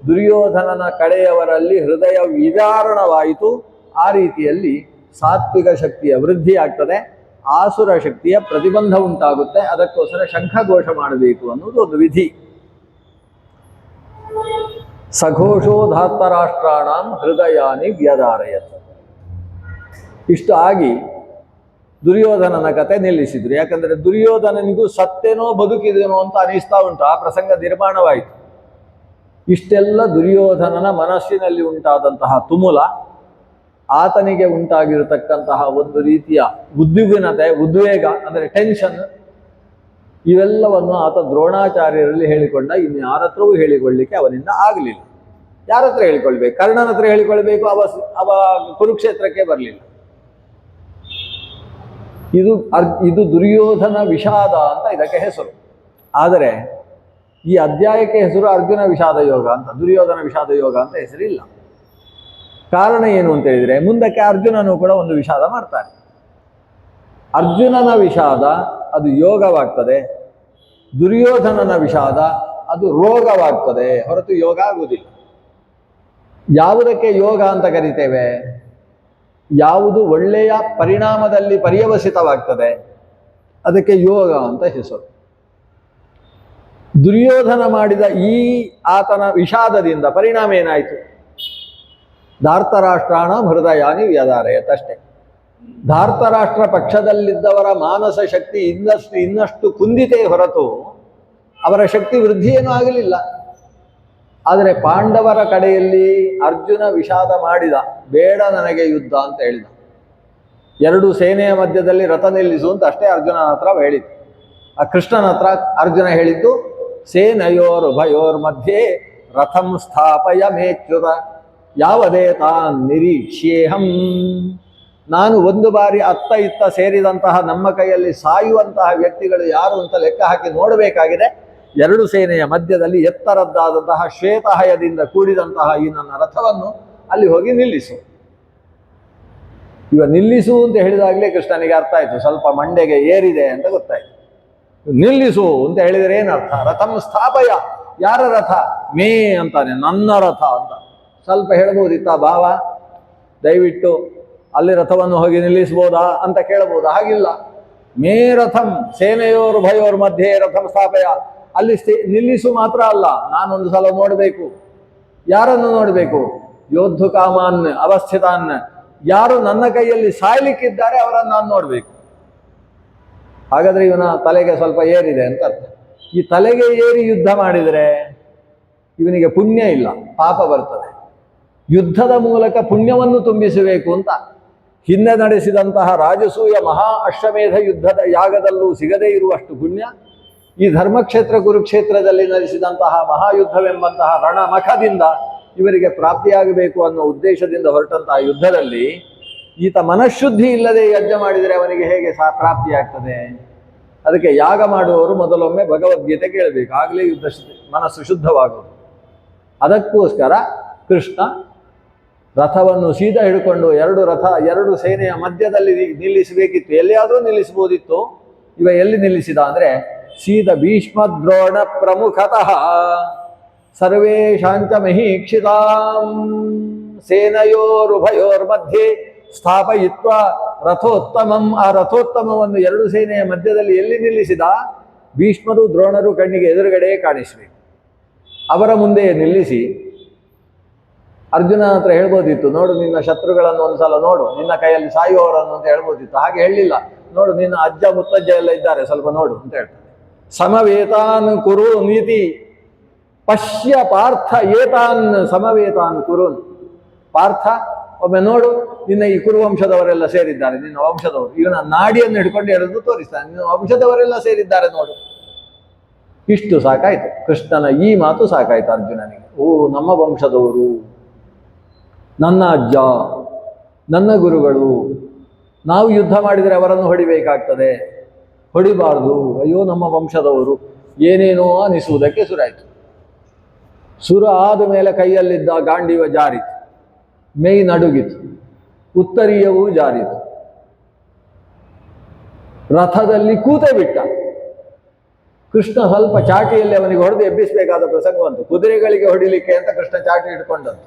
ದುರ್ಯೋಧನನ ಕಡೆಯವರಲ್ಲಿ ಹೃದಯ ವಿದಾರಣವಾಯಿತು, ಆ ರೀತಿಯಲ್ಲಿ ಸಾತ್ವಿಕ ಶಕ್ತಿಯ ವೃದ್ಧಿ ಆಗ್ತದೆ, ಆಸುರ ಶಕ್ತಿಯ ಪ್ರತಿಬಂಧ ಉಂಟಾಗುತ್ತೆ. ಅದಕ್ಕೋಸ್ಕರ ಶಂಖಘೋಷ ಮಾಡಬೇಕು ಅನ್ನೋದು ಒಂದು ವಿಧಿ. ಸಘೋಷೋ ಧಾರ್ತರಾಷ್ಟ್ರಾಣಾಂ ಹೃದಯಾನಿ ವ್ಯದಾರಯತ್. ಇಷ್ಟು ಆಗಿ ದುರ್ಯೋಧನನ ಕತೆ ನಿಲ್ಲಿಸಿದ್ರು. ಯಾಕಂದರೆ ದುರ್ಯೋಧನನಿಗೂ ಸತ್ತೇನೋ ಬದುಕಿದೇನೋ ಅಂತ ಅನಿಸ್ತಾ ಉಂಟು. ಆ ಪ್ರಸಂಗ ನಿರ್ಮಾಣವಾಯಿತು. ಇಷ್ಟೆಲ್ಲ ದುರ್ಯೋಧನನ ಮನಸ್ಸಿನಲ್ಲಿ ಉಂಟಾದಂತಹ ತುಮುಲ, ಆತನಿಗೆ ಉಂಟಾಗಿರತಕ್ಕಂತಹ ಒಂದು ರೀತಿಯ ಉದ್ವಿಗ್ನತೆ, ಉದ್ವೇಗ ಅಂದರೆ ಟೆನ್ಷನ್, ಇವೆಲ್ಲವನ್ನು ಆತ ದ್ರೋಣಾಚಾರ್ಯರಲ್ಲಿ ಹೇಳಿಕೊಂಡ. ಇನ್ನು ಯಾರ ಹತ್ರವೂ ಹೇಳಿಕೊಳ್ಳಿಕ್ಕೆ ಅವನಿಂದ ಆಗಲಿಲ್ಲ. ಯಾರ ಹತ್ರ ಹೇಳಿಕೊಳ್ಬೇಕು? ಕರ್ಣನ ಹತ್ರ ಹೇಳಿಕೊಳ್ಬೇಕು. ಅವ ಕುರುಕ್ಷೇತ್ರಕ್ಕೆ ಬರಲಿಲ್ಲ. ಇದು ದುರ್ಯೋಧನ ವಿಷಾದ ಅಂತ ಇದಕ್ಕೆ ಹೆಸರು. ಆದರೆ ಈ ಅಧ್ಯಾಯಕ್ಕೆ ಹೆಸರು ಅರ್ಜುನ ವಿಷಾದ ಯೋಗ ಅಂತ, ದುರ್ಯೋಧನ ವಿಷಾದ ಯೋಗ ಅಂತ ಹೆಸರಿಲ್ಲ. ಕಾರಣ ಏನು ಅಂತ ಹೇಳಿದರೆ, ಮುಂದಕ್ಕೆ ಅರ್ಜುನನು ಕೂಡ ಒಂದು ವಿಷಾದ ಮಾಡ್ತಾನೆ. ಅರ್ಜುನನ ವಿಷಾದ ಅದು ಯೋಗವಾಗ್ತದೆ, ದುರ್ಯೋಧನನ ವಿಷಾದ ಅದು ರೋಗವಾಗ್ತದೆ, ಹೊರತು ಯೋಗ ಆಗುವುದಿಲ್ಲ. ಯಾವುದಕ್ಕೆ ಯೋಗ ಅಂತ ಕರಿತೇವೆ? ಯಾವುದು ಒಳ್ಳೆಯ ಪರಿಣಾಮದಲ್ಲಿ ಪರ್ಯವಸಿತವಾಗ್ತದೆ ಅದಕ್ಕೆ ಯೋಗ ಅಂತ ಹೆಸರು. ದುರ್ಯೋಧನ ಮಾಡಿದ ಈ ಆತನ ವಿಷಾದದಿಂದ ಪರಿಣಾಮ ಏನಾಯಿತು? ಧಾರ್ತರಾಷ್ಟ್ರಾಣ ಹೃದಯಾನಿ ವ್ಯದಾರಯತ್ ಅಷ್ಟೇ. ಧಾರ್ತರಾಷ್ಟ್ರ ಪಕ್ಷದಲ್ಲಿದ್ದವರ ಮಾನಸ ಶಕ್ತಿ ಇನ್ನಷ್ಟು ಕುಂದಿತೇ ಹೊರತು ಅವರ ಶಕ್ತಿ ವೃದ್ಧಿಯೇನೂ ಆಗಲಿಲ್ಲ. ಆದರೆ ಪಾಂಡವರ ಕಡೆಯಲ್ಲಿ ಅರ್ಜುನ ವಿಷಾದ ಮಾಡಿದ, ಬೇಡ ನನಗೆ ಯುದ್ಧ ಅಂತ ಹೇಳಿದ. ಎರಡು ಸೇನೆಯ ಮಧ್ಯದಲ್ಲಿ ರಥ ನಿಲ್ಲಿಸು ಅಂತ ಅಷ್ಟೇ ಅರ್ಜುನನ ಹತ್ರ ಹೇಳಿದ್ದು. ಆ ಕೃಷ್ಣನ ಹತ್ರ ಅರ್ಜುನ ಹೇಳಿದ್ದು, ಸೇನಯೋರುಭಯೋರ್ ಮಧ್ಯೆ ರಥಂ ಸ್ಥಾಪಯ ಮೇಚ್ಯುತ ಯಾವದೇ ತಾನ್ ನಿರೀಕ್ಷ್ಯೇಹಂ. ನಾನು ಒಂದು ಬಾರಿ ಅತ್ತ ಇತ್ತ ಸೇರಿದಂತಹ ನಮ್ಮ ಕೈಯಲ್ಲಿ ಸಾಯುವಂತಹ ವ್ಯಕ್ತಿಗಳು ಯಾರು ಅಂತ ಲೆಕ್ಕ ಹಾಕಿ ನೋಡಬೇಕಾಗಿದೆ. ಎರಡು ಸೇನೆಯ ಮಧ್ಯದಲ್ಲಿ ಎತ್ತರದ್ದಾದಂತಹ ಶ್ವೇತಹಯದಿಂದ ಕೂಡಿದಂತಹ ಈ ನನ್ನ ರಥವನ್ನು ಅಲ್ಲಿ ಹೋಗಿ ನಿಲ್ಲಿಸು. ಇವ ನಿಲ್ಲಿಸು ಅಂತ ಹೇಳಿದಾಗಲೇ ಕೃಷ್ಣನಿಗೆ ಅರ್ಥ ಆಯಿತು, ಸ್ವಲ್ಪ ಮಂಡೆಗೆ ಏರಿದೆ ಅಂತ ಗೊತ್ತಾಯ್ತು. ನಿಲ್ಲಿಸು ಅಂತ ಹೇಳಿದರೆ ಏನರ್ಥ? ರಥಂ ಸ್ಥಾಪಯ. ಯಾರ ರಥ? ಮೇ ಅಂತಾನೆ, ನನ್ನ ರಥ ಅಂತ. ಸ್ವಲ್ಪ ಹೇಳ್ಬೋದಿತ್ತ ಭಾವ, ದಯವಿಟ್ಟು ಅಲ್ಲಿ ರಥವನ್ನು ಹೋಗಿ ನಿಲ್ಲಿಸ್ಬೋದಾ ಅಂತ ಕೇಳಬಹುದಾ? ಹಾಗಿಲ್ಲ. ಮೇ ರಥಂ ಸೇನೆಯೋರು ಭಯೋರ್ ಮಧ್ಯೆ ರಥಂ ಸ್ಥಾಪಯ. ಅಲ್ಲಿ ನಿಲ್ಲಿಸು ಮಾತ್ರ ಅಲ್ಲ, ನಾನೊಂದು ಸಲ ನೋಡಬೇಕು. ಯಾರನ್ನು ನೋಡಬೇಕು? ಯೋದ್ಧು ಕಾಮಾನ್ ಅವಸ್ಥಿತಾನ್. ಯಾರು ನನ್ನ ಕೈಯಲ್ಲಿ ಸಾಯ್ಲಿಕ್ಕಿದ್ದಾರೆ ಅವರನ್ನು ನಾನು ನೋಡಬೇಕು. ಹಾಗಾದ್ರೆ ಇವನ ತಲೆಗೆ ಸ್ವಲ್ಪ ಏರಿದೆ ಅಂತ ಅರ್ಥ. ಈ ತಲೆಗೆ ಏರಿ ಯುದ್ಧ ಮಾಡಿದರೆ ಇವನಿಗೆ ಪುಣ್ಯ ಇಲ್ಲ, ಪಾಪ ಬರ್ತದೆ. ಯುದ್ಧದ ಮೂಲಕ ಪುಣ್ಯವನ್ನು ತುಂಬಿಸಬೇಕು ಅಂತ ಹಿಂದೆ ನಡೆಸಿದಂತಹ ರಾಜಸೂಯ ಮಹಾ ಅಶ್ವಮೇಧ ಯುದ್ಧದ ಯಾಗದಲ್ಲೂ ಸಿಗದೇ ಇರುವಷ್ಟು ಪುಣ್ಯ ಈ ಧರ್ಮಕ್ಷೇತ್ರ ಕುರುಕ್ಷೇತ್ರದಲ್ಲಿ ನಡೆಸಿದಂತಹ ಮಹಾಯುದ್ಧವೆಂಬಂತಹ ರಣಮಖದಿಂದ ಇವರಿಗೆ ಪ್ರಾಪ್ತಿಯಾಗಬೇಕು ಅನ್ನೋ ಉದ್ದೇಶದಿಂದ ಹೊರಟಂತಹ ಯುದ್ಧದಲ್ಲಿ ಈತ ಮನಃಶುದ್ಧಿ ಇಲ್ಲದೆ ಯಜ್ಞ ಮಾಡಿದರೆ ಅವನಿಗೆ ಹೇಗೆ ಪ್ರಾಪ್ತಿಯಾಗ್ತದೆ? ಅದಕ್ಕೆ ಯಾಗ ಮಾಡುವವರು ಮೊದಲೊಮ್ಮೆ ಭಗವದ್ಗೀತೆ ಕೇಳಬೇಕು, ಆಗಲೇ ಯುದ್ಧ ಮನಸ್ಸು ಶುದ್ಧವಾಗುವುದು. ಅದಕ್ಕೋಸ್ಕರ ಕೃಷ್ಣ ರಥವನ್ನು ಸೀದಾ ಹಿಡ್ಕೊಂಡು ಎರಡು ಸೇನೆಯ ಮಧ್ಯದಲ್ಲಿ ನಿಲ್ಲಿಸಬೇಕಿತ್ತು, ಎಲ್ಲಿಯಾದರೂ ನಿಲ್ಲಿಸಬಹುದಿತ್ತು. ಇವ ಎಲ್ಲಿ ನಿಲ್ಲಿಸಿದ ಅಂದ್ರೆ ಸೀದಾ ಭೀಷ್ಮ ದ್ರೋಣ ಪ್ರಮುಖತಃ ಸರ್ವೇಶಾಂಚ ಮಹೀಕ್ಷಿತಾಂ ಸೇನಯೋರುಭಯೋರ್ ಮಧ್ಯೆ ಸ್ಥಾಪಯಿತ್ವ ರಥೋತ್ತಮಂ. ಆ ರಥೋತ್ತಮವನ್ನು ಎರಡು ಸೇನೆಯ ಮಧ್ಯದಲ್ಲಿ ಎಲ್ಲಿ ನಿಲ್ಲಿಸಿದ? ಭೀಷ್ಮರು ದ್ರೋಣರು ಕಣ್ಣಿಗೆ ಎದುರುಗಡೆ ಕಾಣಿಸಬೇಕು. ಅವರ ಮುಂದೆ ನಿಲ್ಲಿಸಿ ಅರ್ಜುನ ಹತ್ರ ಹೇಳ್ಬೋದಿತ್ತು, ನೋಡು ನಿನ್ನ ಶತ್ರುಗಳನ್ನು ಒಂದ್ಸಲ ನೋಡು, ನಿನ್ನ ಕೈಯಲ್ಲಿ ಸಾಯುವವರನ್ನು ಅಂತ ಹೇಳ್ಬೋದಿತ್ತು. ಹಾಗೆ ಹೇಳಲಿಲ್ಲ. ನೋಡು ನಿನ್ನ ಅಜ್ಜ ಮುತ್ತಜ್ಜ ಎಲ್ಲ ಇದ್ದಾರೆ, ಸ್ವಲ್ಪ ನೋಡು ಅಂತ ಹೇಳ್ತಾರೆ. ಸಮವೇತಾನ್ ಕುರು ನೀತಿ ಪಶ್ಯ ಪಾರ್ಥ ಏತಾನ್ ಸಮವೇತಾನ್ ಕುರುನ್. ಪಾರ್ಥ, ಒಮ್ಮೆ ನೋಡು, ನಿನ್ನ ಈ ಕುರುವಂಶದವರೆಲ್ಲ ಸೇರಿದ್ದಾರೆ, ನಿನ್ನ ವಂಶದವರು. ಇವನ ನಾಡಿಯನ್ನು ಹಿಡ್ಕೊಂಡು ಎಳೆದು ತೋರಿಸ್ತಾನೆ, ನಿನ್ನ ವಂಶದವರೆಲ್ಲ ಸೇರಿದ್ದಾರೆ ನೋಡು. ಇಷ್ಟು ಸಾಕಾಯ್ತು, ಕೃಷ್ಣನ ಈ ಮಾತು ಸಾಕಾಯ್ತು ಅರ್ಜುನನಿಗೆ. ಓ, ನಮ್ಮ ವಂಶದವರು, ನನ್ನ ಅಜ್ಜ, ನನ್ನ ಗುರುಗಳು, ನಾವು ಯುದ್ಧ ಮಾಡಿದರೆ ಅವರನ್ನು ಹೊಡಿಬೇಕಾಗ್ತದೆ, ಹೊಡಿಬಾರ್ದು, ಅಯ್ಯೋ ನಮ್ಮ ವಂಶದವರು, ಏನೇನೋ ಅನಿಸುವುದಕ್ಕೆ ಶುರುವಾಯಿತು. ಸುರ ಆದ ಮೇಲೆ ಕೈಯಲ್ಲಿದ್ದ ಗಾಂಡೀವ ಜಾರಿತು, ಮೈ ನಡುಗಿತು, ಉತ್ತರೀಯವೂ ಜಾರಿತು, ರಥದಲ್ಲಿ ಕೂತೆ ಬಿಟ್ಟ. ಕೃಷ್ಣ ಸ್ವಲ್ಪ ಚಾಟಿಯಲ್ಲಿ ಅವನಿಗೆ ಹೊಡೆದು ಎಬ್ಬಿಸಬೇಕಾದ ಪ್ರಸಂಗ ಬಂತು. ಕುದುರೆಗಳಿಗೆ ಹೊಡಿಲಿಕ್ಕೆ ಅಂತ ಕೃಷ್ಣ ಚಾಟಿ ಇಟ್ಕೊಂಡಂತು.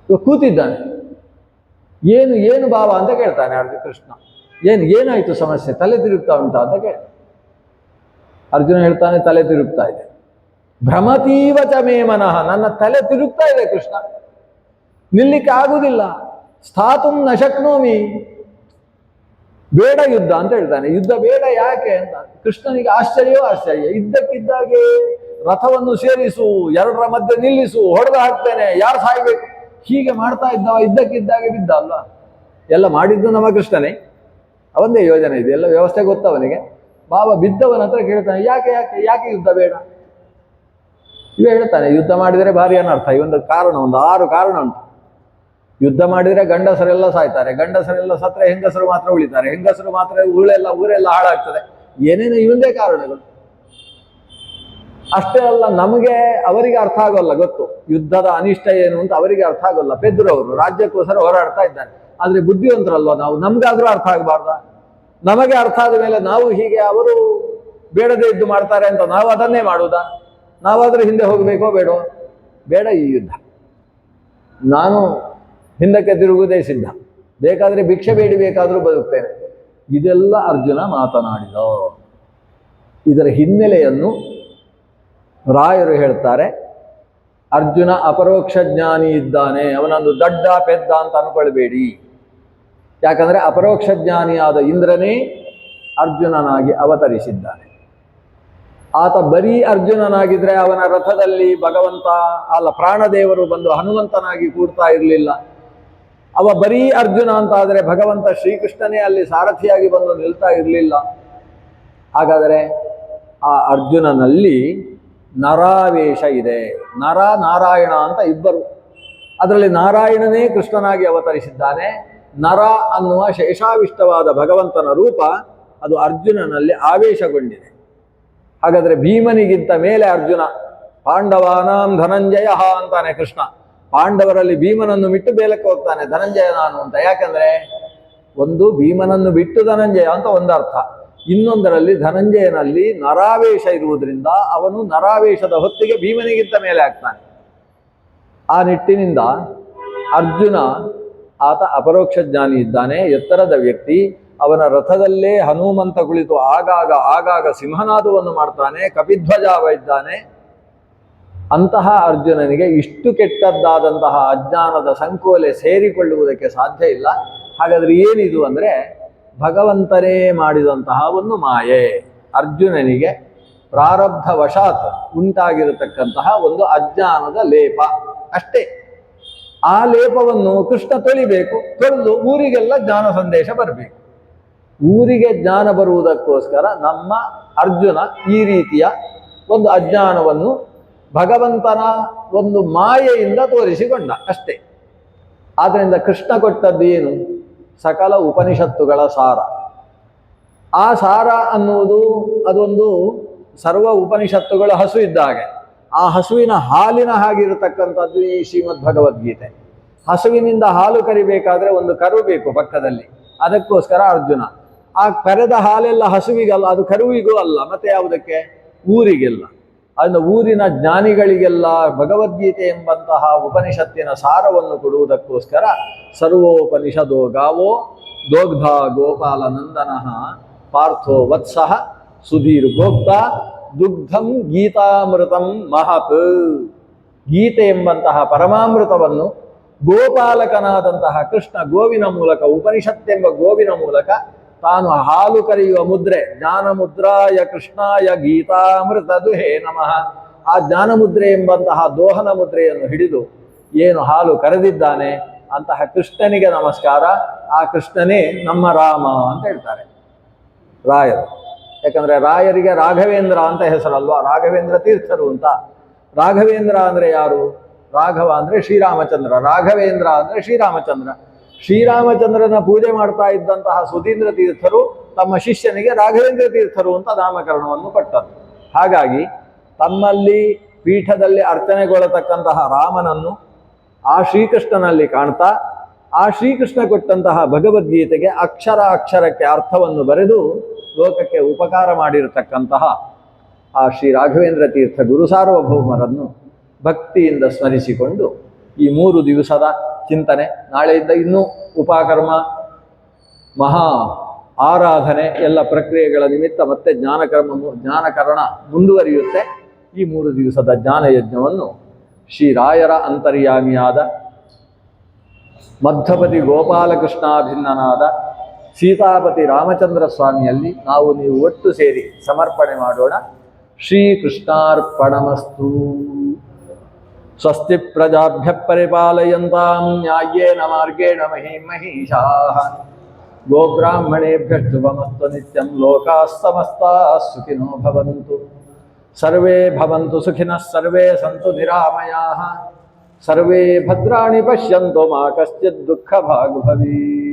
ಕೂತಿದ್ದಾನೆ. ಏನು ಏನು ಭಾವ ಅಂತ ಕೇಳ್ತಾನೆ ಕೃಷ್ಣ. ಏನಾಯ್ತು ಸಮಸ್ಯೆ, ತಲೆ ತಿರುಗ್ತಾ ಉಂಟಾ ಅಂತ ಕೇಳ. ಅರ್ಜುನ ಹೇಳ್ತಾನೆ, ತಲೆ ತಿರುಗ್ತಾ ಇದೆ. ಭ್ರಮತೀವ ಚ ಮೇ ಮನಃ, ನನ್ನ ತಲೆ ತಿರುಗ್ತಾ ಇದೆ ಕೃಷ್ಣ, ನಿಲ್ಲಿಕ್ಕೆ ಆಗುವುದಿಲ್ಲ. ಸ್ಥಾತುಂ ನ ಶಕ್ನೋಮಿ, ಬೇಡ ಯುದ್ಧ ಅಂತ ಹೇಳ್ತಾನೆ. ಯುದ್ಧ ಬೇಡ, ಯಾಕೆ ಅಂತ ಕೃಷ್ಣನಿಗೆ ಆಶ್ಚರ್ಯವೋ ಆಶ್ಚರ್ಯ. ಇದ್ದಕ್ಕಿದ್ದಾಗೆ ರಥವನ್ನು ಸೇರಿಸು, ಎರಡರ ಮಧ್ಯೆ ನಿಲ್ಲಿಸು, ಹೊಡೆದು ಹಾಕ್ತೇನೆ, ಯಾರು ಸಾಯ್ಬೇಕು, ಹೀಗೆ ಮಾಡ್ತಾ ಇದ್ದವ ಇದ್ದಕ್ಕಿದ್ದಾಗೆ ಬಿದ್ದ ಅಲ್ವಾ. ಎಲ್ಲ ಮಾಡಿದ್ದು ನಮ್ಮ ಕೃಷ್ಣನೇ, ಅವಂದೇ ಯೋಜನೆ ಇದೆ, ಎಲ್ಲ ವ್ಯವಸ್ಥೆ ಗೊತ್ತವನಿಗೆ. ಬಾಬಾ ಬಿದ್ದವನ ಹತ್ರ ಕೇಳ್ತಾನೆ, ಯಾಕೆ ಯಾಕೆ ಯಾಕೆ ಯುದ್ಧ ಬೇಡ. ಇವ ಹೇಳ್ತಾನೆ, ಯುದ್ಧ ಮಾಡಿದರೆ ಭಾರಿ ಅನರ್ಥ. ಇವೊಂದು ಕಾರಣ, ಒಂದು 6 ಕಾರಣ ಉಂಟು. ಯುದ್ಧ ಮಾಡಿದರೆ ಗಂಡಸರೆಲ್ಲ ಸಾಯ್ತಾರೆ, ಗಂಡಸರೆಲ್ಲ ಸತ್ರೆ ಹೆಂಗಸರು ಮಾತ್ರ ಉಳಿತಾರೆ, ಹೆಂಗಸರು ಮಾತ್ರ ಊರೆಲ್ಲ ಹಾಳಾಗ್ತದೆ, ಏನೇನು ಇವಂದೇ ಕಾರಣಗಳು. ಅಷ್ಟೇ ಅಲ್ಲ, ನಮಗೆ ಅವರಿಗೆ ಅರ್ಥ ಆಗೋಲ್ಲ, ಗೊತ್ತು ಯುದ್ಧದ ಅನಿಷ್ಟ ಏನು ಅಂತ ಅವರಿಗೆ ಅರ್ಥ ಆಗೋಲ್ಲ. ಪೆದ್ರು ಅವರು ರಾಜ್ಯಕ್ಕೋಸ್ಕರ ಹೋರಾಡ್ತಾ ಇದ್ದಾರೆ, ಆದ್ರೆ ಬುದ್ಧಿವಂತರಲ್ವ ನಾವು, ನಮ್ಗಾದ್ರೂ ಅರ್ಥ ಆಗಬಾರ್ದ? ನಮಗೆ ಅರ್ಥ ಆದ ಮೇಲೆ ನಾವು ಹೀಗೆ ಅವರು ಬೇಡದೇ ಇದ್ದು ಮಾಡ್ತಾರೆ ಅಂತ ನಾವು ಅದನ್ನೇ ಮಾಡುವುದಾ? ನಾವಾದ್ರೂ ಹಿಂದೆ ಹೋಗಬೇಕೋ ಬೇಡೋ? ಬೇಡ ಈ ಯುದ್ಧ, ನಾನು ಹಿಂದಕ್ಕೆ ತಿರುಗುವುದೇ ಸಿದ್ಧ, ಬೇಕಾದ್ರೆ ಭಿಕ್ಷೆ ಬೇಡಿ ಬೇಕಾದರೂ ಬದುಕ್ತೇನೆ. ಇದೆಲ್ಲ ಅರ್ಜುನ ಮಾತನಾಡಿದ. ಇದರ ಹಿನ್ನೆಲೆಯನ್ನು ರಾಯರು ಹೇಳ್ತಾರೆ. ಅರ್ಜುನ ಅಪರೋಕ್ಷ ಜ್ಞಾನಿ ಇದ್ದಾನೆ, ಅವನೊಂದು ದಡ್ಡ ಪೆದ್ದ ಅಂತ ಅನ್ಕೊಳ್ಬೇಡಿ. ಯಾಕಂದ್ರೆ ಅಪರೋಕ್ಷ ಜ್ಞಾನಿಯಾದ ಇಂದ್ರನೇ ಅರ್ಜುನನಾಗಿ ಅವತರಿಸಿದ್ದಾನೆ. ಆತ ಬರೀ ಅರ್ಜುನನಾಗಿದ್ರೆ ಅವನ ರಥದಲ್ಲಿ ಭಗವಂತ ಪ್ರಾಣದೇವರು ಬಂದು ಹನುಮಂತನಾಗಿ ಕೂಡ್ತಾ ಇರಲಿಲ್ಲ. ಅವ ಬರೀ ಅರ್ಜುನ ಅಂತ ಆದರೆ ಭಗವಂತ ಶ್ರೀಕೃಷ್ಣನೇ ಅಲ್ಲಿ ಸಾರಥಿಯಾಗಿ ಬಂದು ನಿಲ್ತಾ ಇರಲಿಲ್ಲ. ಹಾಗಾದರೆ ಆ ಅರ್ಜುನನಲ್ಲಿ ನರಾವೇಶ ಇದೆ. ನರ ನಾರಾಯಣ ಅಂತ ಇಬ್ಬರು, ಅದರಲ್ಲಿ ನಾರಾಯಣನೇ ಕೃಷ್ಣನಾಗಿ ಅವತರಿಸಿದ್ದಾನೆ. ನರ ಅನ್ನುವ ಶೇಷಾವಿಷ್ಟವಾದ ಭಗವಂತನ ರೂಪ ಅದು ಅರ್ಜುನನಲ್ಲಿ ಆವೇಶಗೊಂಡಿದೆ. ಹಾಗಾದರೆ ಭೀಮನಿಗಿಂತ ಮೇಲೆ ಅರ್ಜುನ. ಪಾಂಡವಾನಾಂ ಧನಂಜಯ ಅಂತಾನೆ ಕೃಷ್ಣ. ಪಾಂಡವರಲ್ಲಿ ಭೀಮನನ್ನು ಬಿಟ್ಟು ಬೇಲಕ್ಕೆ ಹೋಗ್ತಾನೆ, ಧನಂಜಯ ನಾನು ಅಂತ. ಯಾಕಂದ್ರೆ ಒಂದು ಭೀಮನನ್ನು ಬಿಟ್ಟು ಧನಂಜಯ ಅಂತ ಒಂದು ಅರ್ಥ, ಇನ್ನೊಂದರಲ್ಲಿ ಧನಂಜಯನಲ್ಲಿ ನರಾವೇಶ ಇರುವುದರಿಂದ ಅವನು ನರಾವೇಶದ ಹೊತ್ತಿಗೆ ಭೀಮನಿಗಿಂತ ಮೇಲೆ ಆಗ್ತಾನೆ. ಆ ನಿಟ್ಟಿನಿಂದ ಅರ್ಜುನ ಆತ ಅಪರೋಕ್ಷ ಜ್ಞಾನಿ ಇದ್ದಾನೆ, ಎತ್ತರದ ವ್ಯಕ್ತಿ. ಅವನ ರಥದಲ್ಲೇ ಹನುಮಂತ ಕುಳಿತು ಆಗಾಗ ಸಿಂಹನಾದವನ್ನು ಮಾಡ್ತಾನೆ, ಕಪಿಧ್ವಜಾವ ಇದ್ದಾನೆ. ಅಂತಹ ಅರ್ಜುನನಿಗೆ ಇಷ್ಟು ಕೆಟ್ಟದ್ದಾದಂತಹ ಅಜ್ಞಾನದ ಸಂಕೋಲೆ ಸೇರಿಕೊಳ್ಳುವುದಕ್ಕೆ ಸಾಧ್ಯ ಇಲ್ಲ. ಹಾಗಾದ್ರೆ ಏನಿದು ಅಂದರೆ ಭಗವಂತನೇ ಮಾಡಿದಂತಹ ಒಂದು ಮಾಯೆ. ಅರ್ಜುನನಿಗೆ ಪ್ರಾರಬ್ಧ ವಶಾತ್ ಉಂಟಾಗಿರತಕ್ಕಂತಹ ಒಂದು ಅಜ್ಞಾನದ ಲೇಪ ಅಷ್ಟೇ. ಆ ಲೇಪವನ್ನು ಕೃಷ್ಣ ತೊಳಿಬೇಕು, ತೊಳೆದು ಊರಿಗೆಲ್ಲ ಜ್ಞಾನ ಸಂದೇಶ ಬರಬೇಕು. ಊರಿಗೆ ಜ್ಞಾನ ಬರುವುದಕ್ಕೋಸ್ಕರ ನಮ್ಮ ಅರ್ಜುನ ಈ ರೀತಿಯ ಒಂದು ಅಜ್ಞಾನವನ್ನು ಭಗವಂತನ ಒಂದು ಮಾಯೆಯಿಂದ ತೋರಿಸಿಕೊಂಡ ಅಷ್ಟೇ. ಆದ್ದರಿಂದ ಕೃಷ್ಣ ಕೊಟ್ಟದ್ದು ಏನು? ಸಕಲ ಉಪನಿಷತ್ತುಗಳ ಸಾರ. ಆ ಸಾರ ಅನ್ನುವುದು ಅದೊಂದು ಸರ್ವ ಉಪನಿಷತ್ತುಗಳ ಹಸು ಇದ್ದ ಹಾಗೆ. ಆ ಹಸುವಿನ ಹಾಲಿನ ಹಾಗಿರತಕ್ಕಂಥದ್ದು ಈ ಶ್ರೀಮದ್ ಭಗವದ್ಗೀತೆ. ಹಸುವಿನಿಂದ ಹಾಲು ಕರಿಬೇಕಾದ್ರೆ ಒಂದು ಕರು ಬೇಕು ಪಕ್ಕದಲ್ಲಿ. ಅದಕ್ಕೋಸ್ಕರ ಅರ್ಜುನ ಆ ಕರೆದ ಹಾಲೆಲ್ಲ ಹಸುವಿಗಲ್ಲ, ಅದು ಕರುವಿಗೂ ಅಲ್ಲ, ಮತ್ತೆ ಯಾವುದಕ್ಕೆ? ಊರಿಗೆಲ್ಲ. ಅದನ್ನು ಊರಿನ ಜ್ಞಾನಿಗಳಿಗೆಲ್ಲ ಭಗವದ್ಗೀತೆ ಎಂಬಂತಹ ಉಪನಿಷತ್ತಿನ ಸಾರವನ್ನು ಕೊಡುವುದಕ್ಕೋಸ್ಕರ ಸರ್ವೋಪನಿಷದೋ ಗಾವೋ ದೋಗ್ಧ ಗೋಪಾಲನಂದನ ಪಾರ್ಥೋ ವತ್ಸಃ ಸುಧೀರ್ ಭೋಕ್ತ ದುಗ್ಧಂ ಗೀತಾಮೃತಂ ಮಹತ್. ಗೀತೆ ಎಂಬಂತಹ ಪರಮಾಮೃತವನ್ನು ಗೋಪಾಲಕನಾದಂತಹ ಕೃಷ್ಣ ಗೋವಿನ ಮೂಲಕ, ಉಪನಿಷತ್ತೆಂಬ ಗೋವಿನ ಮೂಲಕ ತಾನು ಹಾಲು ಕರೆಯುವ ಮುದ್ರೆ, ಜ್ಞಾನ ಮುದ್ರಾಯ ಕೃಷ್ಣಾಯ ಗೀತಾಮೃತ ದುಹೇ ನಮಃ, ಆ ಜ್ಞಾನ ಮುದ್ರೆ ಎಂಬಂತಹ ದೋಹನ ಮುದ್ರೆಯನ್ನು ಹಿಡಿದು ಏನು ಹಾಲು ಕರೆದಿದ್ದಾನೆ ಅಂತಹ ಕೃಷ್ಣನಿಗೆ ನಮಸ್ಕಾರ. ಆ ಕೃಷ್ಣನೇ ನಮ್ಮ ರಾಮ ಅಂತ ಹೇಳ್ತಾರೆ ರಾಯರು. ಯಾಕಂದ್ರೆ ರಾಯರಿಗೆ ರಾಘವೇಂದ್ರ ಅಂತ ಹೆಸರಲ್ವಾ, ರಾಘವೇಂದ್ರ ತೀರ್ಥರು ಅಂತ. ರಾಘವೇಂದ್ರ ಅಂದ್ರೆ ಯಾರು? ರಾಘವ ಅಂದ್ರೆ ಶ್ರೀರಾಮಚಂದ್ರ, ರಾಘವೇಂದ್ರ ಅಂದ್ರೆ ಶ್ರೀರಾಮಚಂದ್ರ. ಶ್ರೀರಾಮಚಂದ್ರನ ಪೂಜೆ ಮಾಡ್ತಾ ಇದ್ದಂತಹ ಸುಧೀಂದ್ರ ತೀರ್ಥರು ತಮ್ಮ ಶಿಷ್ಯನಿಗೆ ರಾಘವೇಂದ್ರ ತೀರ್ಥರು ಅಂತ ನಾಮಕರಣವನ್ನು ಕೊಟ್ಟರು. ಹಾಗಾಗಿ ತಮ್ಮಲ್ಲಿ ಪೀಠದಲ್ಲಿ ಅರ್ಚನೆಗೊಳ್ಳತಕ್ಕಂತಹ ರಾಮನನ್ನು ಆ ಶ್ರೀಕೃಷ್ಣನಲ್ಲಿ ಕಾಣ್ತಾ, ಆ ಶ್ರೀಕೃಷ್ಣ ಕೊಟ್ಟಂತಹ ಭಗವದ್ಗೀತೆಗೆ ಅಕ್ಷರ ಅಕ್ಷರಕ್ಕೆ ಅರ್ಥವನ್ನು ಬರೆದು ಲೋಕಕ್ಕೆ ಉಪಕಾರ ಮಾಡಿರತಕ್ಕಂತಹ ಆ ಶ್ರೀ ರಾಘವೇಂದ್ರ ತೀರ್ಥ ಗುರು ಸಾರ್ವಭೌಮರನ್ನು ಭಕ್ತಿಯಿಂದ ಸ್ಮರಿಸಿಕೊಂಡು ಈ 3 ದಿವಸದ ಚಿಂತನೆ, ನಾಳೆಯಿಂದ ಇನ್ನೂ ಉಪಕರ್ಮ, ಮಹಾ ಆರಾಧನೆ ಎಲ್ಲ ಪ್ರಕ್ರಿಯೆಗಳ ನಿಮಿತ್ತ ಮತ್ತೆ ಜ್ಞಾನಕರಣ ಮುಂದುವರಿಯುತ್ತೆ. ಈ 3 ದಿವಸದ ಜ್ಞಾನಯಜ್ಞವನ್ನು ಶ್ರೀರಾಯರ ಅಂತರ್ಯಾಮಿಯಾದ ಮಧ್ವಪತಿ ಗೋಪಾಲಕೃಷ್ಣಾಭಿನ್ನನಾದ ಸೀತಾಪತಿ ರಾಮಚಂದ್ರ ಸ್ವಾಮಿಯಲ್ಲಿ ನಾವು ನೀವು ಒಟ್ಟು ಸೇರಿ ಸಮರ್ಪಣೆ ಮಾಡೋಣ. ಶ್ರೀಕೃಷ್ಣಾರ್ಪಣಮಸ್ತು. ಸ್ವಸ್ತಿ ಪ್ರಜಾಭ್ಯ ಪರಿಪಾಲಯಂತಾಂ ನ್ಯಾಯೇನ ಮಾರ್ಗೇಣ ಮಹೀಮಹೀಷಾಃ. ಗೋಬ್ರಾಹ್ಮಣೇಭ್ಯಃ ಶುಭಮಸ್ತು ನಿತ್ಯಂ. ಲೋಕಾಃ ಸಮಸ್ತಾಃ ಸುಖಿನೋ ಭವಂತು. ಸರ್ವೇ ಭವಂತು ಸುಖಿನಃ, ಸರ್ವೇ ಸಂತು ನಿರಾಮಯಾಃ, ಸರ್ವೇ ಭದ್ರಾಣಿ ಪಶ್ಯಂತು ಮಾ ಕಶ್ಚಿತ್ ದುಃಖ ಭಾಗ್ ಭವೇತ್.